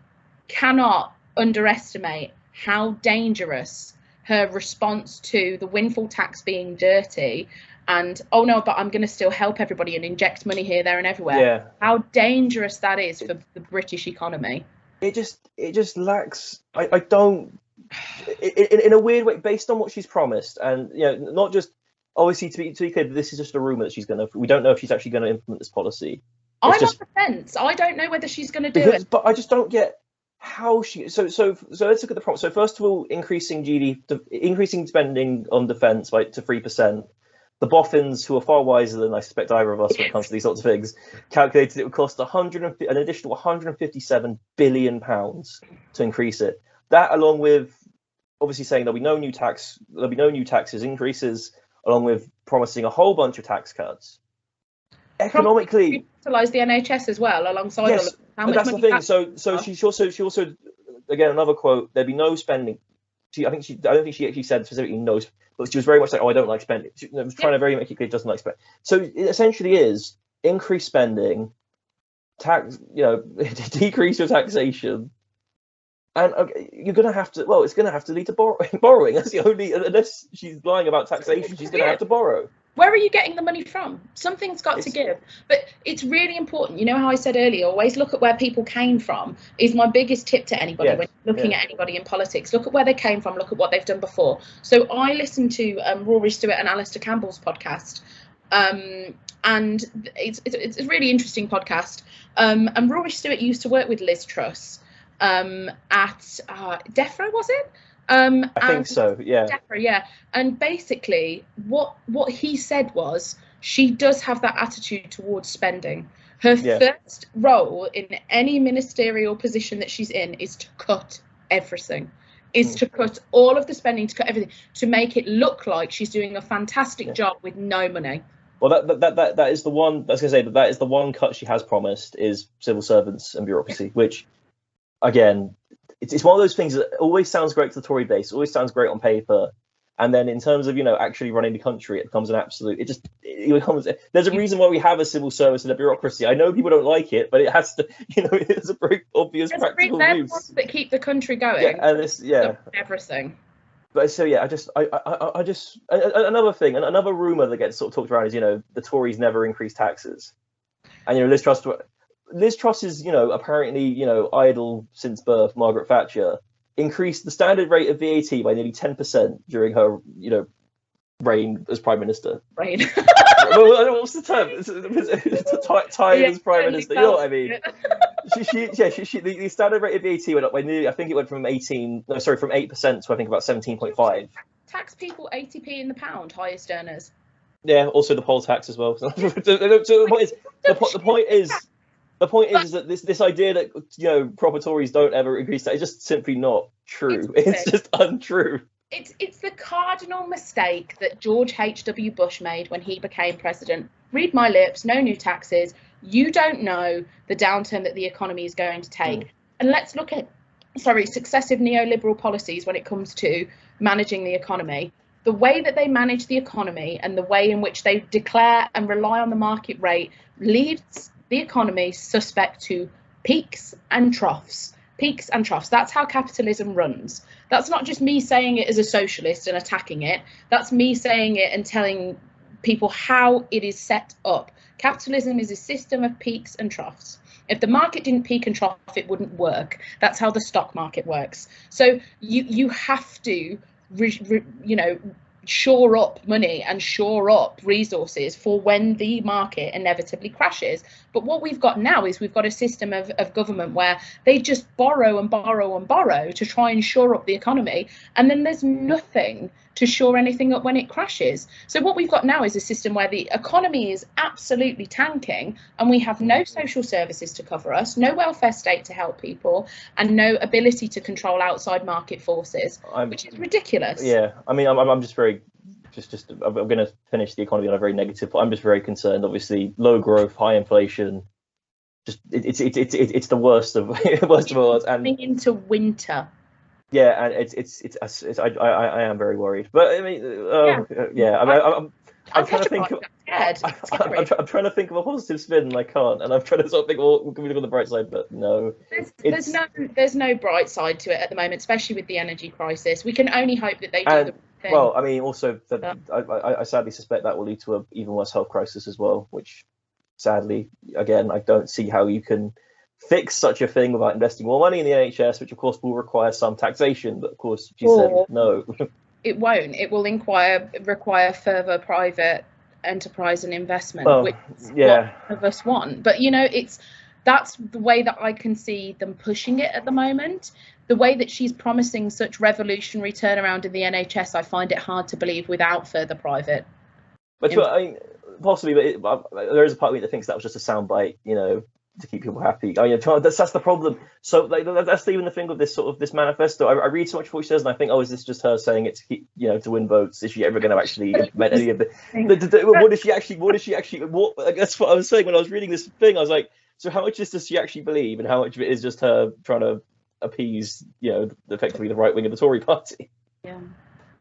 cannot underestimate how dangerous her response to the windfall tax being dirty and, oh no, but I'm going to still help everybody and inject money here, there and everywhere. How dangerous that is for the British economy. It just lacks, I don't, in a weird way, based on what she's promised, and, you know, not just, obviously, to be clear, this is just a rumour that she's going to, we don't know if she's actually going to implement this policy. I'm on the fence. I don't know whether she's going to do it. But I just don't get how she, so let's look at the promise. So first of all, increasing spending on defence to 3%. The boffins, who are far wiser than I suspect either of us when it comes to these sorts of things, calculated it would cost an additional £157 billion to increase it. That, along with obviously saying there'll be no new taxes increases, along with promising a whole bunch of tax cuts. Economically, utilize the NHS as well alongside. Yes, all of, that's the thing. So she also again, another quote: "There'd be no spending." I don't think she actually said specifically no, but she was very much like, "Oh, I don't like spending." She was trying to very make it clear she doesn't like spending. So it essentially is increase spending, tax, you know, decrease your taxation, and you're going to have to. Well, it's going to have to lead to borrowing. That's the only, unless she's lying about taxation, she's going to have to borrow. Where are you getting the money from? Something's got to give. But it's really important. You know how I said earlier, always look at where people came from is my biggest tip to anybody when looking at anybody in politics. Look at where they came from. Look at what they've done before. So I listened to Rory Stewart and Alistair Campbell's podcast. And it's a really interesting podcast. And Rory Stewart used to work with Liz Truss at DEFRA, was it? I think so, yeah. DEFRA, yeah. And basically, what he said was, she does have that attitude towards spending. Her first role in any ministerial position that she's in is to cut everything. To cut all of the spending, to cut everything, to make it look like she's doing a fantastic job with no money. Well, that is the one. I was going to say that is the one cut she has promised is civil servants and bureaucracy, which, again, it's one of those things that always sounds great to the Tory base, always sounds great on paper, and then in terms of, you know, actually running the country, it becomes an absolute. It becomes. There's a reason why we have a civil service and a bureaucracy. I know people don't like it, but it has to. You know, it's a very obvious practical use. They're the ones that keep the country going. Yeah, and this, everything. But so yeah, I just another thing, another rumor that gets sort of talked around is, you know, the Tories never increase taxes, and, you know, Liz Truss is, you know, apparently, you know, idle since birth. Margaret Thatcher increased the standard rate of VAT by nearly 10% during her, you know, reign as Prime Minister. Reign. What's the term? It's time as Prime Minister. You know what I mean? The standard rate of VAT went up by nearly. I think it went from 8% to I think about 17.5. Tax people 80p in the pound, highest earners. Yeah, also the poll tax as well. So the point is that this idea that, you know, proper Tories don't ever increase that is just simply not true. It's just untrue. It's the cardinal mistake that George H.W. Bush made when he became president. Read my lips, no new taxes. You don't know the downturn that the economy is going to take. And let's look at, successive neoliberal policies when it comes to managing the economy. The way that they manage the economy and the way in which they declare and rely on the market rate leads the economy suspect to peaks and troughs. Peaks and troughs. That's how capitalism runs. That's not just me saying it as a socialist and attacking it. That's me saying it and telling people how it is set up. Capitalism is a system of peaks and troughs. If the market didn't peak and trough, it wouldn't work. That's how the stock market works. So you have to, shore up money and shore up resources for when the market inevitably crashes. But what we've got now is we've got a system of government where they just borrow and borrow and borrow to try and shore up the economy, and then there's nothing to shore anything up when it crashes. So what we've got now is a system where the economy is absolutely tanking, and we have no social services to cover us, no welfare state to help people, and no ability to control outside market forces, which is ridiculous. Yeah, I mean, I'm just very, I'm going to finish the economy on a very negative, but I'm just very concerned. Obviously, low growth, high inflation, just it's the worst of worst of all. And into winter. Yeah, and I am very worried. But I mean, I'm trying to think. I'm trying to think of a positive spin, and I can't. And I'm trying to sort of think, well, can we look on the bright side? But no, there's no bright side to it at the moment, especially with the energy crisis. We can only hope that they do the thing. Well, I mean, also, I sadly suspect that will lead to an even worse health crisis as well, which, sadly, again, I don't see how you can fix such a thing without investing more money in the NHS, which of course will require some taxation. But of course, she said no. It won't. It will require further private enterprise and investment, which is what none of us want. But that's the way that I can see them pushing it at the moment. The way that she's promising such revolutionary turnaround in the NHS, I find it hard to believe without further private. But I mean, possibly, but there is a part of me that thinks that was just a soundbite, to keep people happy. I mean, that's the problem. So that's even the thing with this manifesto. I read so much of what she says, and I think, is this just her saying it to keep, to win votes? Is she ever going to actually implement any of it? What does she actually? That's what I was saying when I was reading this thing. I was like, so how much does she actually believe, and how much of it is just her trying to appease, effectively the right wing of the Tory party? Yeah.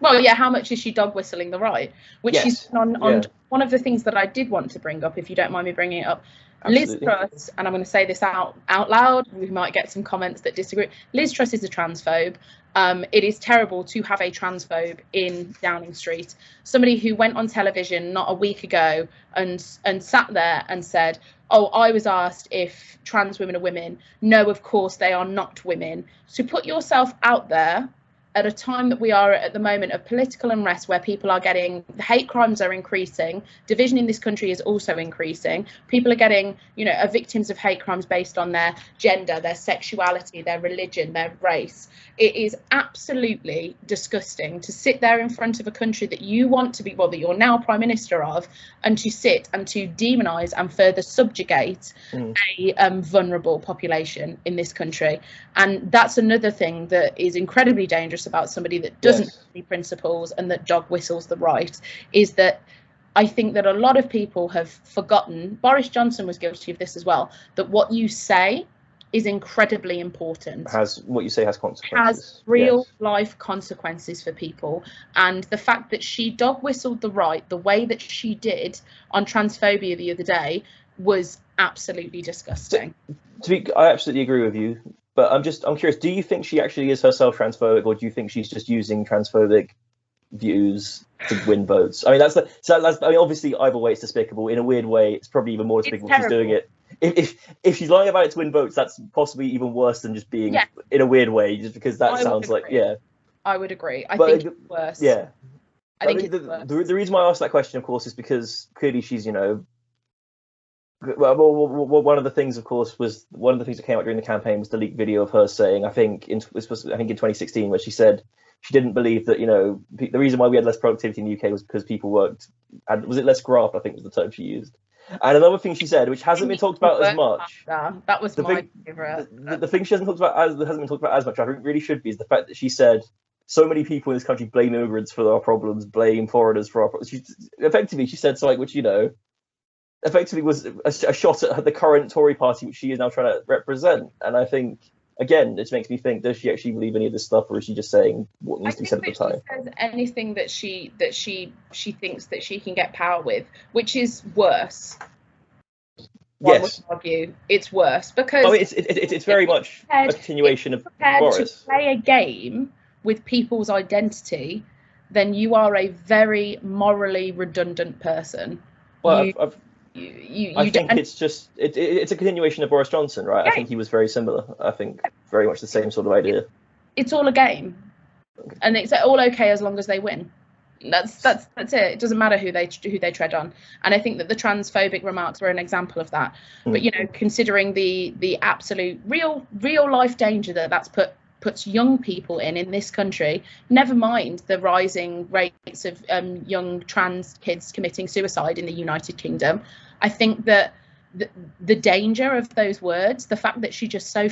Well, yeah. How much is she dog whistling the right? Which she's on. One of the things that I did want to bring up, if you don't mind me bringing it up. Absolutely. Liz Truss, and I'm going to say this out loud, we might get some comments that disagree. Liz Truss is a transphobe. It is terrible to have a transphobe in Downing Street. Somebody who went on television not a week ago and sat there and said, I was asked if trans women are women. No, of course they are not women. So put yourself out there at a time that we are at the moment of political unrest, where people are getting, the hate crimes are increasing, division in this country is also increasing, people are getting, are victims of hate crimes based on their gender, their sexuality, their religion, their race. It is absolutely disgusting to sit there in front of a country that you want to be, that you're now Prime Minister of, and to sit and to demonise and further subjugate a vulnerable population in this country. And that's another thing that is incredibly dangerous about somebody that doesn't have any principles and that dog whistles the right, is that I think that a lot of people have forgotten, Boris Johnson was guilty of this as well, that what you say is incredibly important. What you say has consequences. Has real life consequences for people. And the fact that she dog whistled the right the way that she did on transphobia the other day was absolutely disgusting. I absolutely agree with you. But I'm curious, do you think she actually is herself transphobic, or do you think she's just using transphobic views to win votes? I mean, obviously either way it's despicable. In a weird way, it's probably even more despicable if she's doing it. If she's lying about it to win votes, that's possibly even worse than just being in a weird way, just because that sounds like I would agree. I think it's worse. Yeah. I think it's worse. The reason why I asked that question, of course, is because clearly she's, one of the things, of course, was one of the things that came out during the campaign was the leaked video of her saying, I think in 2016, where she said she didn't believe that, the reason why we had less productivity in the UK was because people worked, and was it less graft, I think was the term she used. And another thing she said, which hasn't been talked about as much, that was my favourite. The thing she hasn't been talked about as much, I think really should be, is the fact that she said so many people in this country blame immigrants for our problems, blame foreigners for our problems. She said something which, effectively was a shot at the current Tory party, which she is now trying to represent. And I think, again, this makes me think: does she actually believe any of this stuff, or is she just saying what needs to be said at the time? She says anything that she thinks that she can get power with, which is worse. Yes, I would argue it's worse because it's very much a continuation of Boris. To play a game with people's identity, then you are a very morally redundant person. Well, I think it's just it's a continuation of Boris Johnson, right? Yeah. I think he was very similar. I think very much the same sort of idea. It's all a game, and it's all okay as long as they win. That's it. It doesn't matter who they tread on. And I think that the transphobic remarks were an example of that. But considering the absolute real life danger that's puts young people in this country, never mind the rising rates of young trans kids committing suicide in the United Kingdom, I think that the danger of those words, the fact that she just so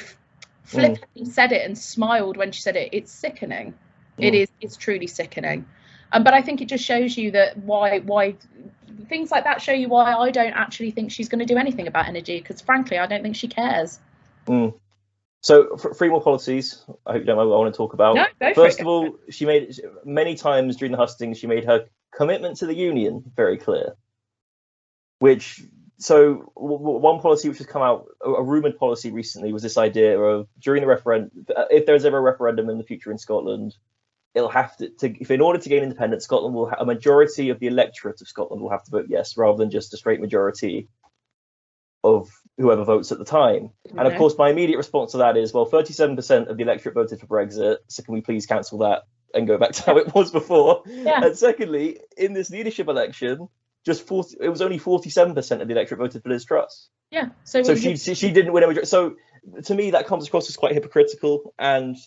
flippantly said it and smiled when she said it, it's sickening. It's truly sickening. But I think it just shows you that why things like that show you why I don't actually think she's going to do anything about energy, because frankly, I don't think she cares. So, three more policies I hope you don't mind what I want to talk about. No, go First of all, she made many times during the hustings, she made her commitment to the union very clear. One policy which has come out, a rumoured policy recently, was this idea of during the referendum, if there's ever a referendum in the future in Scotland, it'll have to if in order to gain independence, Scotland will a majority of the electorate of Scotland will have to vote yes, rather than just a straight majority of whoever votes at the time. And of course, my immediate response to that is, well, 37% of the electorate voted for Brexit, so can we please cancel that and go back to how it was before? Yeah. And secondly, in this leadership election, it was only 47% of the electorate voted for Liz Truss. Yeah. So she didn't win a majority. So to me, that comes across as quite hypocritical. And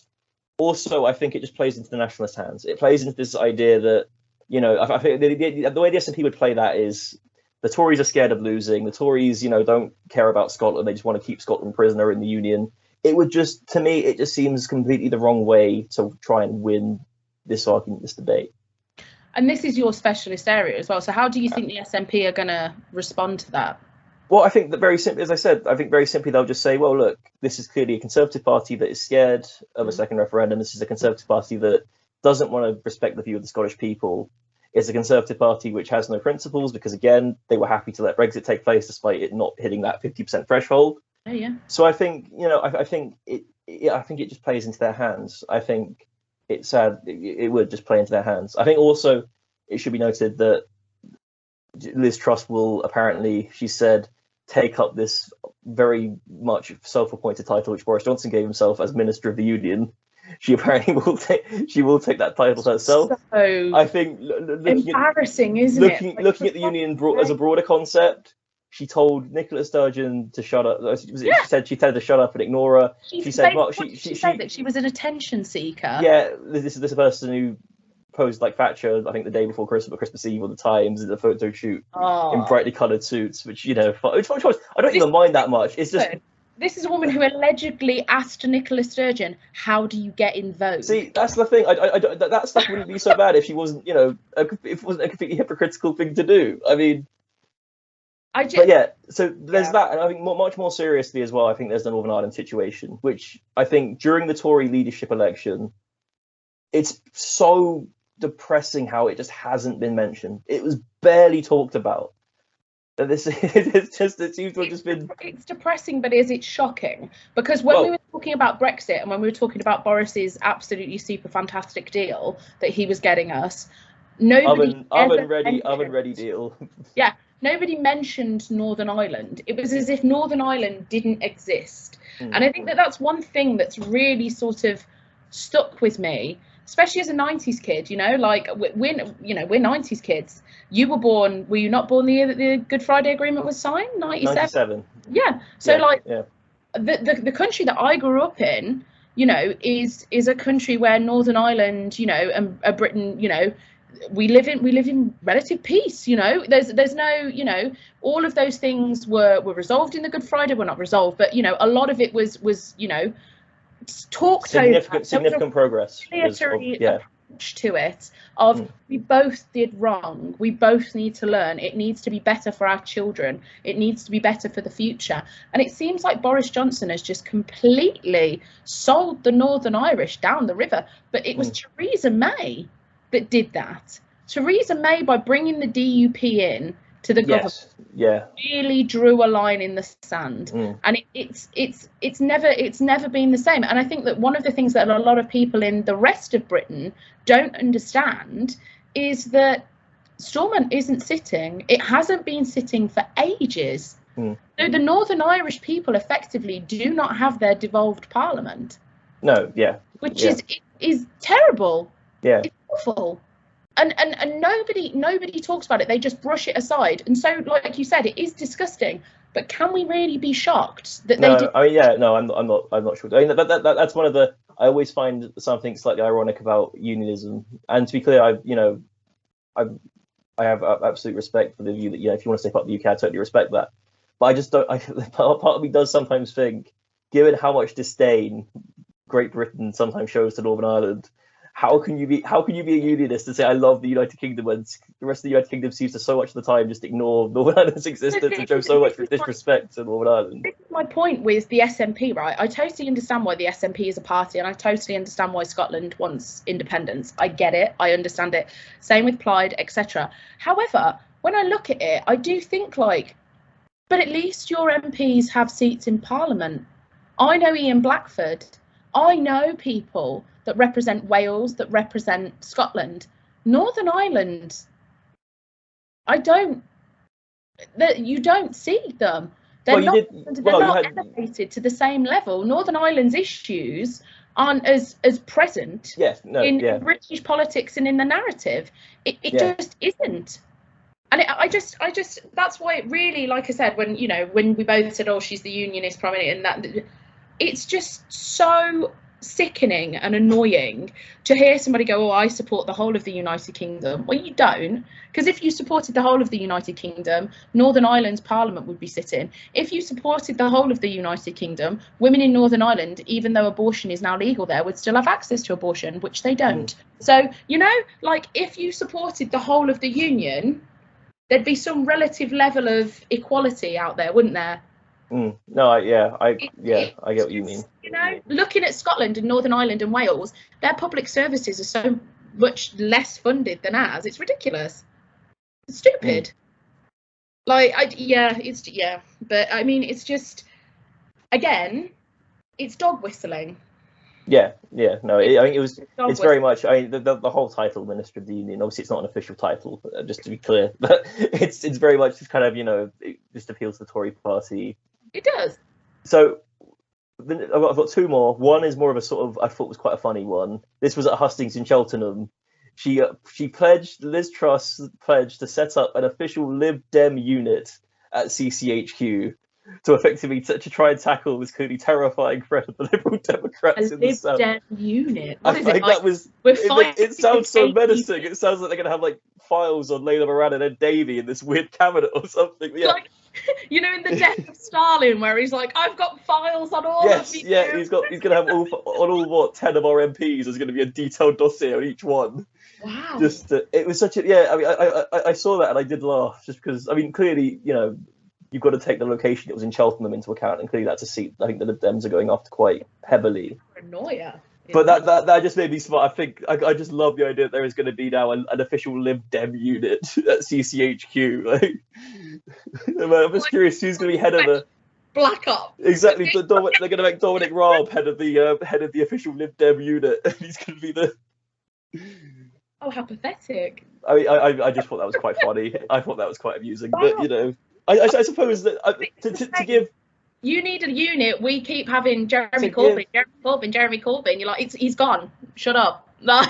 also, I think it just plays into the nationalist hands. It plays into this idea that, I think the way the SNP would play that is the Tories are scared of losing. The Tories, don't care about Scotland. They just want to keep Scotland prisoner in the Union. It would just, to me, it just seems completely the wrong way to try and win this argument, this debate. And this is your specialist area as well. So how do you think the SNP are going to respond to that? Well, I think that very simply, as I said, they'll just say, well, look, this is clearly a Conservative Party that is scared of a second referendum. This is a Conservative Party that doesn't want to respect the view of the Scottish people. It's a Conservative Party which has no principles because, again, they were happy to let Brexit take place despite it not hitting that 50% threshold. Oh, yeah. So I think, I think it just plays into their hands. I think it's sad. It would just play into their hands. I think also it should be noted that Liz Truss will apparently, she said, take up this very much self-appointed title which Boris Johnson gave himself as Minister of the Union. She apparently will take that title herself. So I think embarrassing, isn't it? Looking at the union as a broader concept, she told Nicola Sturgeon to shut up. She said she told her to shut up and ignore her. She said that she was an attention seeker. Yeah, this is a person who posed like Thatcher, I think the day before Christmas Eve, or the Times, in a photo shoot in brightly coloured suits, which I don't even mind that much. It's just. This is a woman who allegedly asked Nicola Sturgeon, "How do you get in Vogue?" See, that's the thing. That stuff wouldn't be so bad if she wasn't, if it wasn't a completely hypocritical thing to do. I mean, but yeah. So there's that, and I think much more seriously as well. I think there's the Northern Ireland situation, which I think during the Tory leadership election, it's so depressing how it just hasn't been mentioned. It was barely talked about. It seems to have just been. It's depressing, but is it shocking? Because when we were talking about Brexit and when we were talking about Boris's absolutely super fantastic deal that he was getting us, nobody oven ready deal. Yeah, nobody mentioned Northern Ireland. It was as if Northern Ireland didn't exist, and I think that that's one thing that's really sort of stuck with me, especially as a 90s kid. Like we're 90s kids. You were you not born the year that the Good Friday Agreement was signed? 97. Yeah. So the country that I grew up in, is a country where Northern Ireland, and Britain, we live in relative peace. There's no, all of those things were resolved in the Good Friday. Well, not resolved, but a lot of it was talked over. Significant progress. Approach to it of we both did wrong, we both need to learn, it needs to be better for our children, it needs to be better for the future. And it seems like Boris Johnson has just completely sold the Northern Irish down the river. But it was Theresa May that did that. Theresa May, by bringing the DUP in to the government, really drew a line in the sand. And it's never been the same. And I think that one of the things that a lot of people in the rest of Britain don't understand is that Stormont isn't sitting. It hasn't been sitting for ages. So the Northern Irish people effectively do not have their devolved parliament. No, which is terrible. Yeah, it's awful. And nobody talks about it. They just brush it aside. And so, like you said, it is disgusting. But can we really be shocked that they did? I'm not sure. I mean, that's one of the. I always find something slightly ironic about unionism. And to be clear, I have absolute respect for the view that if you want to stay part of the UK, I totally respect that. But I just don't. Part of me does sometimes think, given how much disdain Great Britain sometimes shows to Northern Ireland, how can you be a unionist and say I love the United Kingdom when the rest of the United Kingdom seems to so much of the time just ignore Northern Ireland's existence and show so much disrespect to Northern Ireland? This is my point with the SNP, right? I totally understand why the SNP is a party, and I totally understand why Scotland wants independence. I get it, I understand it. Same with Plaid, etc. However, when I look at it, I do think but at least your MPs have seats in Parliament. I know Ian Blackford. I know people that represent Wales, that represent Scotland. Northern Ireland, you don't see them. They're not elevated to the same level. Northern Ireland's issues aren't as present in British politics and in the narrative. It just isn't. And I just that's why it really, like I said, when we both said, oh, she's the unionist prime minister, and that it's just so sickening and annoying to hear somebody go, oh, I support the whole of the United Kingdom. Well, you don't, because if you supported the whole of the United Kingdom, Northern Ireland's Parliament would be sitting. If you supported the whole of the United Kingdom, women in Northern Ireland, even though abortion is now legal there, would still have access to abortion, which they don't. So, if you supported the whole of the Union, there'd be some relative level of equality out there, wouldn't there? I get what you mean. Looking at Scotland and Northern Ireland and Wales, their public services are so much less funded than ours. It's ridiculous. It's stupid. But I mean, it's just, again, it's dog whistling. I think it's very much, the whole title, Minister of the Union, obviously it's not an official title, just to be clear, but it's very much just kind of, it just appeals to the Tory party. It does. So I've got two more. One is more of a sort of, I thought was quite a funny one. This was at Hustings in Cheltenham. Liz Truss pledged to set up an official Lib Dem unit at CCHQ to effectively to try and tackle this clearly terrifying threat of the Liberal Democrats in the South. A Lib Dem unit. It sounds so menacing. It sounds like they're going to have files on Layla Moran and Ed Davey in this weird cabinet or something. Yeah. In the Death of Stalin, where he's like, I've got files on all of you. Yeah, he's going to have all 10 of our MPs. There's going to be a detailed dossier on each one. Wow. It was such a I saw that and I did laugh just because clearly you've got to take the location. It was in Cheltenham into account, and clearly that's a seat I think the Lib Dems are going after quite heavily. Paranoia. But that just made me smart. I think I just love the idea that there is going to be now an official Lib Dem unit at CCHQ. I'm just curious who's going to be head of the Black Ops. Exactly. They're going to make Dominic Raab head of the official Lib Dem unit, and he's going to be the. Oh, how pathetic! I just thought that was quite funny. I thought that was quite amusing. But I suppose that to give. You need a unit. We keep having Jeremy Corbyn. You're like, he's gone. Shut up. I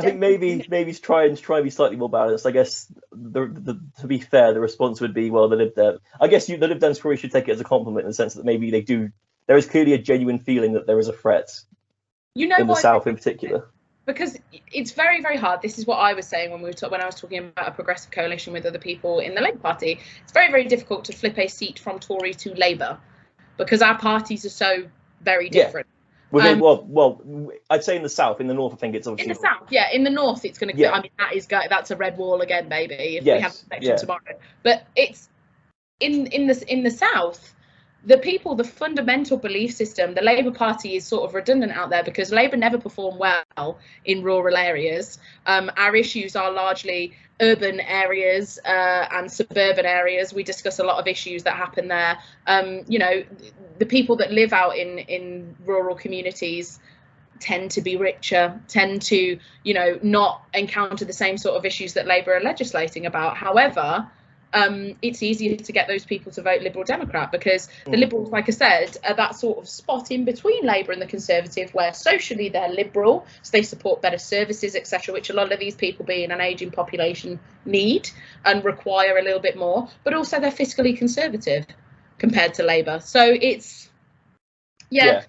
think maybe try and be slightly more balanced. I guess to be fair, the response would be, well, the Lib Dem. I guess the Lib Dems probably should take it as a compliment in the sense that maybe they do. There is clearly a genuine feeling that there is a threat. In the South, in particular. Because it's very, very hard. This is what I was saying when I was talking about a progressive coalition with other people in the Labour Party. It's very, very difficult to flip a seat from Tory to Labour because our parties are so very different. Well, I'd say in the south. In the north, I think it's obviously in the south. Yeah, in the north, it's going to. Yeah. I mean, that's a red wall again, baby. If we have an election tomorrow, but it's in the south. The people, the fundamental belief system, the Labour Party is sort of redundant out there because Labour never performed well in rural areas. Our issues are largely urban areas and suburban areas. We discuss a lot of issues that happen there. You know, the people that live out in rural communities tend to be richer, tend to, you know, not encounter the same sort of issues that Labour are legislating about. However, it's easier to get those people to vote Liberal Democrat because the Liberals, like I said, are that sort of spot in between Labour and the Conservative where socially they're liberal, so they support better services, etc., which a lot of these people being an ageing population need and require a little bit more, but also they're fiscally conservative compared to Labour. So it's, so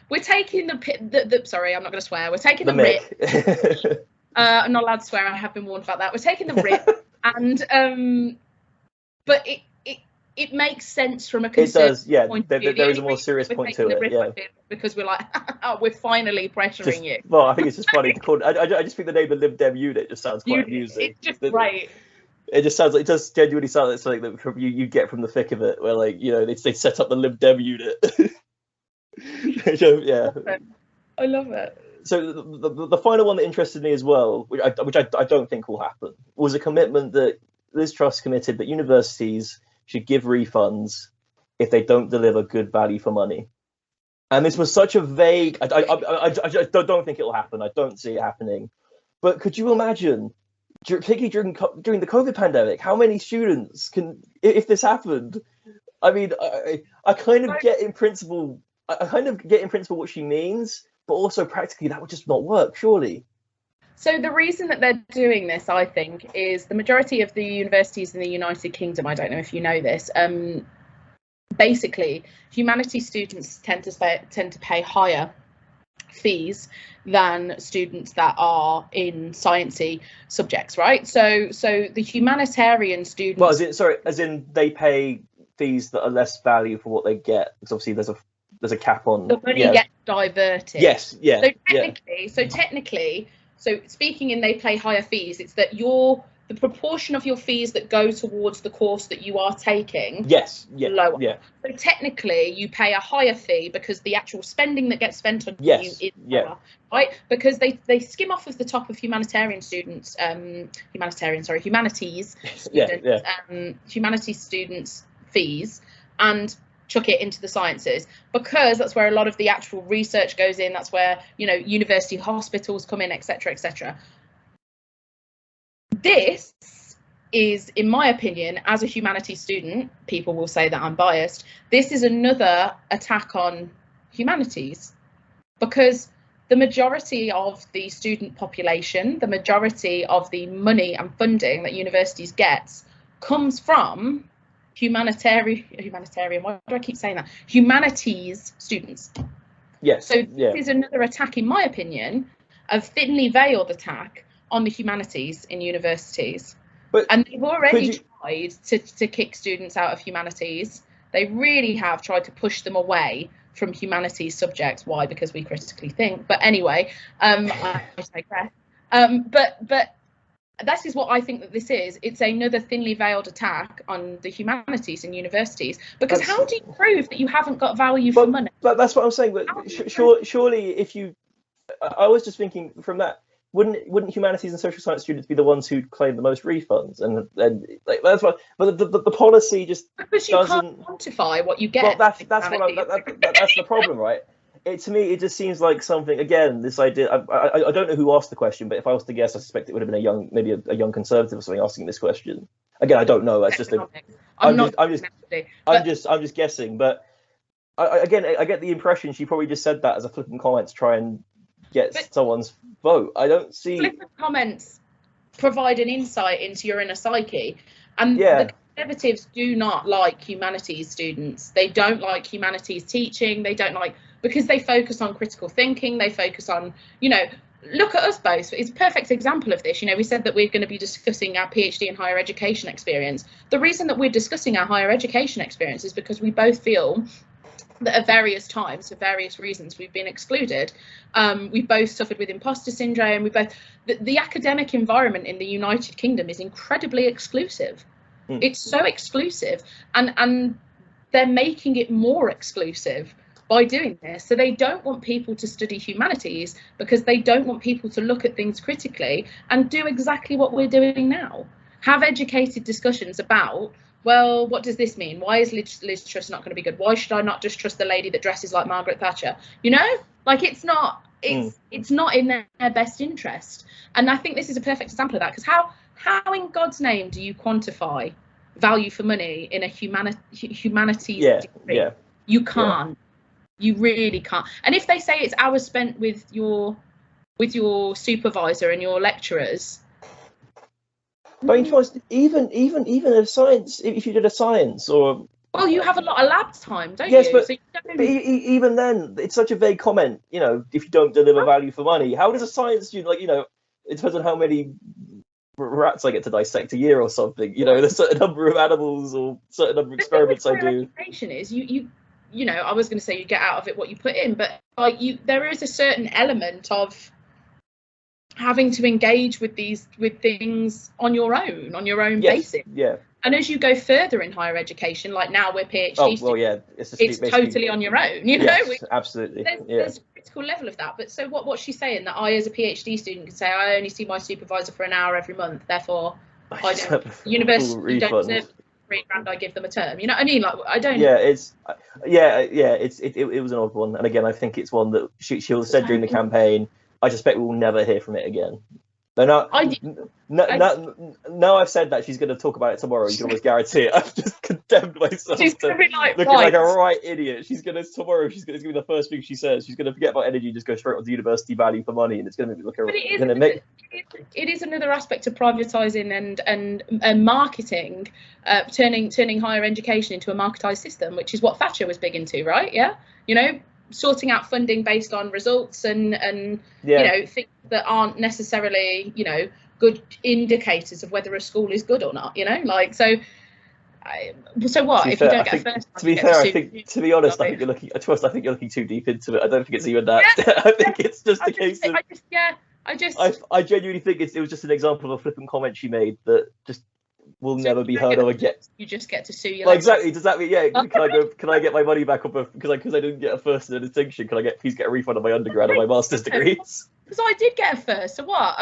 we're taking the sorry, I'm not going to swear, we're taking the rip. I'm not allowed to swear. I have been warned about that. We're taking the rip, and but it makes sense from a conservative point of view. There is a more serious point to it. Yeah, because we're like, oh, we're finally pressuring you. Well, I think it's just funny to call. I just think the name of Lib Dem unit just sounds quite amusing. It's just great. It just sounds like, it does genuinely sound like something that you get from the thick of it, where, like, you know, they set up the Lib Dem unit. So, yeah, I love it. So the final one that interested me as well, which I don't think will happen, was a commitment that Liz Truss committed that universities should give refunds if they don't deliver good value for money. And this was such a vague. I don't think it will happen. I don't see it happening. But could you imagine, particularly during the COVID pandemic, how many students can, if this happened? I mean, I kind of get in principle. What she means. But also practically, that would just not work, surely. So the reason that they're doing this, I think, is the majority of the universities in the United Kingdom, I don't know if you know this, basically, humanities students tend to pay higher fees than students that are in sciencey subjects, right? So the humanitarian students... Well, as in they pay fees that are less value for what they get, because obviously there's a cap on the money gets diverted. Yes, yeah. So technically, speaking in they pay higher fees, it's that the proportion of your fees that go towards the course that you are taking lower. Yeah. So technically you pay a higher fee because the actual spending that gets spent on you is lower, right? Because they skim off of the top of humanities students, humanities students' fees and chuck it into the sciences, because that's where a lot of the actual research goes in. That's where, you know, university hospitals come in, etc., etc. This is, in my opinion, as a humanities student, people will say that I'm biased, this is another attack on humanities, because the majority of the student population, the majority of the money and funding that universities get comes from humanitarian, why do I keep saying that? Humanities students. Yes. So this is another attack, in my opinion, a thinly veiled attack on the humanities in universities. And they've already tried to kick students out of humanities. They really have tried to push them away from humanities subjects. Why? Because we critically think. But anyway, I digress. But that is what I think that this is. It's another thinly veiled attack on the humanities in universities. Because how do you prove that you haven't got value for money? But that's what I'm saying. But surely, if you, I was just thinking from that, wouldn't humanities and social science students be the ones who claim the most refunds? And like, that's what. But the policy just because you doesn't can't quantify what you get. Well, that's that's the problem, right? To me, it just seems like something, again, this idea, I don't know who asked the question, but if I was to guess, I suspect it would have been maybe a young conservative or something asking this question. Again, I don't know. That's just I'm just guessing. But I get the impression she probably just said that as a flippant comment to try and get someone's vote. I don't see... Flippant comments provide an insight into your inner psyche. And the Conservatives do not like humanities students. They don't like humanities teaching. They don't like... because they focus on critical thinking, they focus on, you know, look at us both. It's a perfect example of this. You know, we said that we're going to be discussing our PhD and higher education experience. The reason that we're discussing our higher education experience is because we both feel that at various times, for various reasons, we've been excluded. We've both suffered with imposter syndrome. The academic environment in the United Kingdom is incredibly exclusive. It's so exclusive, and they're making it more exclusive by doing this. So they don't want people to study humanities because they don't want people to look at things critically and do exactly what we're doing now. Have educated discussions about, well, what does this mean? Why is Liz Truss not going to be good? Why should I not just trust the lady that dresses like Margaret Thatcher? You know, like it's not in their best interest. And I think this is a perfect example of that, because how in God's name do you quantify value for money in a humanities degree? You can't. You really can't. And if they say it's hours spent with your supervisor and your lecturers, but even a science, if you did a science or, well, you have a lot of lab time, don't yes, you? But, so but even then, it's such a vague comment. You know, if you don't deliver value for money, how does a science student, like, you know, it depends on how many rats I get to dissect a year or something. You know, there's a certain number of animals or certain number of experiments I do. Education is you know, I was going to say you get out of it what you put in, but like there is a certain element of having to engage with things on your own basis. Yeah. And as you go further in higher education, like now we're PhD students, yeah, it's totally on your own. You know, yes, absolutely. There's a critical level of that. But so what's she saying? That I, as a PhD student, can say I only see my supervisor for an hour every month, therefore I don't. University don't deserve £3,000 I give them a term. You know what I mean? Like I don't. Yeah, it was an odd one, and again, I think it's one that she'll said during the campaign. I suspect we will never hear from it again. Now I've said that she's going to talk about it tomorrow. You can almost guarantee it. I've just condemned myself. She's going to be like, looking like a right idiot. It's going to be the first thing she says. She's going to forget about energy, just go straight on to university value for money, and it's going to look. But it is another aspect of privatising and marketing, turning higher education into a marketised system, which is what Thatcher was big into, right? Yeah, you know, sorting out funding based on results and you know, things that aren't necessarily, you know, good indicators of whether a school is good or not, you know, like so what if you don't get a first? To be fair, I think, to be honest, I think you're looking too deep into it. I don't think it's even that. I think it's just a case of I genuinely think it was just an example of a flippant comment she made that just will never be heard of again. You just get to sue your exactly. Does that mean, can I get my money back because I didn't get a first and a distinction? Can I please get a refund of my undergrad and my master's degrees? Because I did get a first, so what?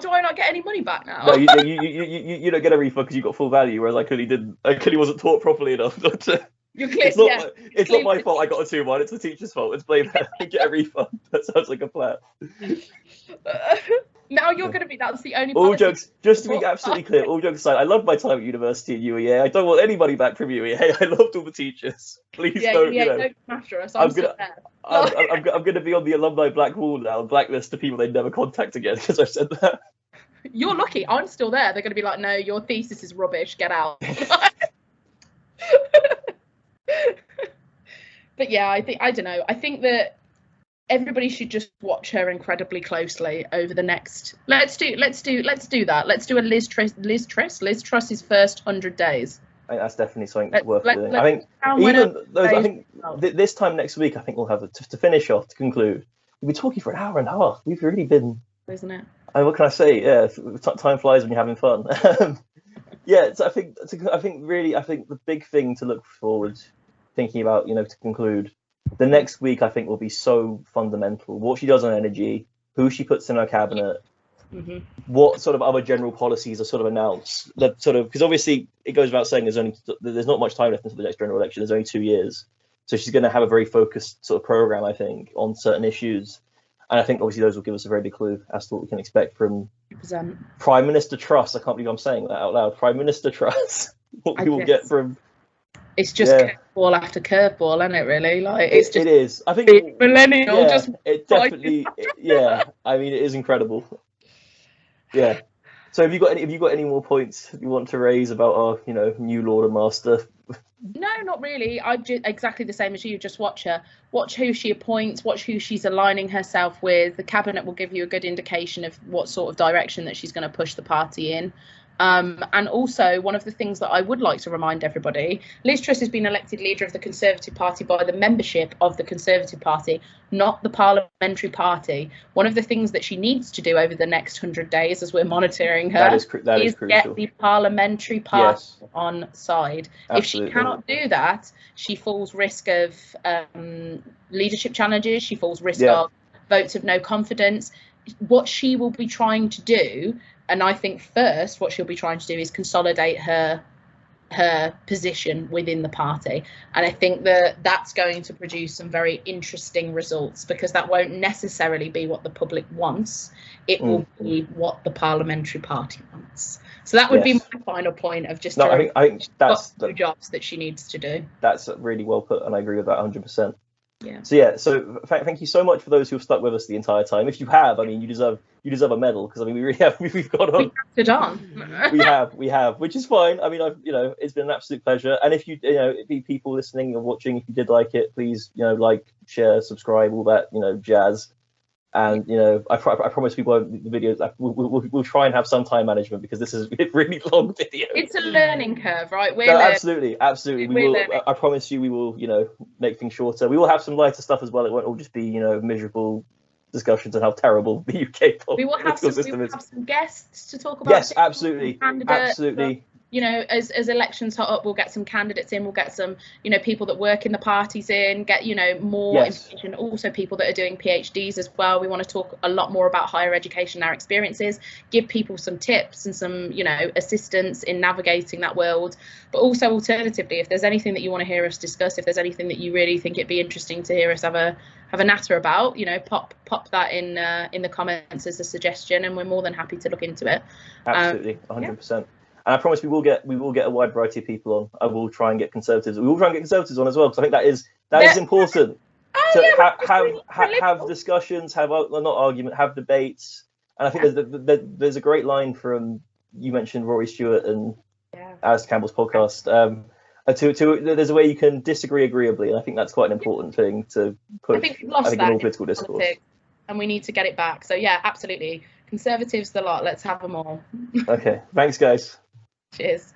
Do I not get any money back now? No, you don't get a refund because you got full value, whereas I clearly didn't. I clearly wasn't taught properly enough. It's not my fault I got a 2-1, it's the teacher's fault. Let's blame her and get a refund. That sounds like a plan. Now you're going to be, that's the only all jokes, just to be absolutely clear, all jokes aside, I loved my time at university at UEA. I don't want any money back from UEA. I loved all the teachers. Please don't, you know. Don't matter us. I'm going to be on the alumni black wall now, blacklist to people they never contact again because I've said that. You're lucky. I'm still there. They're going to be like, no, your thesis is rubbish. Get out. But yeah, I think that everybody should just watch her incredibly closely over the next. Let's do that. Let's do a Liz Truss's first 100 days. I think that's definitely something worth doing. I think this time next week, I think we'll have to finish off, to conclude. We've been talking for an hour and a half. We've really been, isn't it? What can I say? Yeah, time flies when you're having fun. Yeah, so I think the big thing to look forward, thinking about, you know, to conclude, the next week I think will be so fundamental. What she does on energy, who she puts in her cabinet, what sort of other general policies are sort of announced. That sort of, because obviously it goes without saying there's not much time left until the next general election. There's only 2 years, so she's going to have a very focused sort of program, I think, on certain issues. And I think obviously those will give us a very big clue as to what we can expect from 100%. Prime Minister Truss. I can't believe I'm saying that out loud. Prime Minister Truss. What we will get from. It's just curveball after curveball, isn't it? Really, like it is. I think millennial. Just it definitely. Yeah, I mean, it is incredible. Yeah. So have you got any more points you want to raise about our, you know, new Lord and Master? No, not really. I just exactly the same as you. Just watch her. Watch who she appoints. Watch who she's aligning herself with. The cabinet will give you a good indication of what sort of direction that she's going to push the party in. And also, one of the things that I would like to remind everybody, Liz Truss has been elected leader of the Conservative Party by the membership of the Conservative Party, not the Parliamentary Party. One of the things that she needs to do over the next 100 days, as we're monitoring her, is crucial. Get the Parliamentary Party on side. Absolutely. If she cannot do that, she falls risk of leadership challenges. She falls risk of votes of no confidence. What she will be trying to do, and I think first what she'll be trying to do, is consolidate her position within the party. And I think that that's going to produce some very interesting results, because that won't necessarily be what the public wants. It will be what the Parliamentary Party wants. So that would be my final point of just I think that's the jobs that she needs to do. That's really well put, and I agree with that 100%. Yeah. So thank you so much for those who've stuck with us the entire time. If you have, I mean, you deserve a medal, because I mean, we really have. We've got on. We have, which is fine. I mean, it's been an absolute pleasure. And if people listening or watching, if you did like it, please, like, share, subscribe, all that, jazz. And I promise we won't. The videos we'll try and have some time management, because this is a really long video. It's a learning curve, right? Absolutely. We will. I promise you, we will. Make things shorter. We will have some lighter stuff as well. It won't all just be miserable discussions on how terrible the UK political system is. We will have some guests to talk about. Yes, absolutely. Absolutely. As elections hot up, we'll get some candidates in, we'll get some, people that work in the parties in, get, more information, also people that are doing PhDs as well. We want to talk a lot more about higher education, our experiences, give people some tips and some, assistance in navigating that world. But also, alternatively, if there's anything that you want to hear us discuss, if there's anything that you really think it'd be interesting to hear us have a natter about, pop that in the comments as a suggestion, and we're more than happy to look into it. Absolutely, 100%. And I promise we will get a wide variety of people on. I will try and get Conservatives. We will try and get Conservatives on as well, because I think that is important to have discussions, have debates. And I think there's a great line from, you mentioned Rory Stewart and Alistair Campbell's podcast. There's a way you can disagree agreeably, and I think that's quite an important thing to put. I think in all political discourse, and we need to get it back. So yeah, absolutely. Conservatives the lot. Let's have them all. Okay. Thanks, guys. Cheers.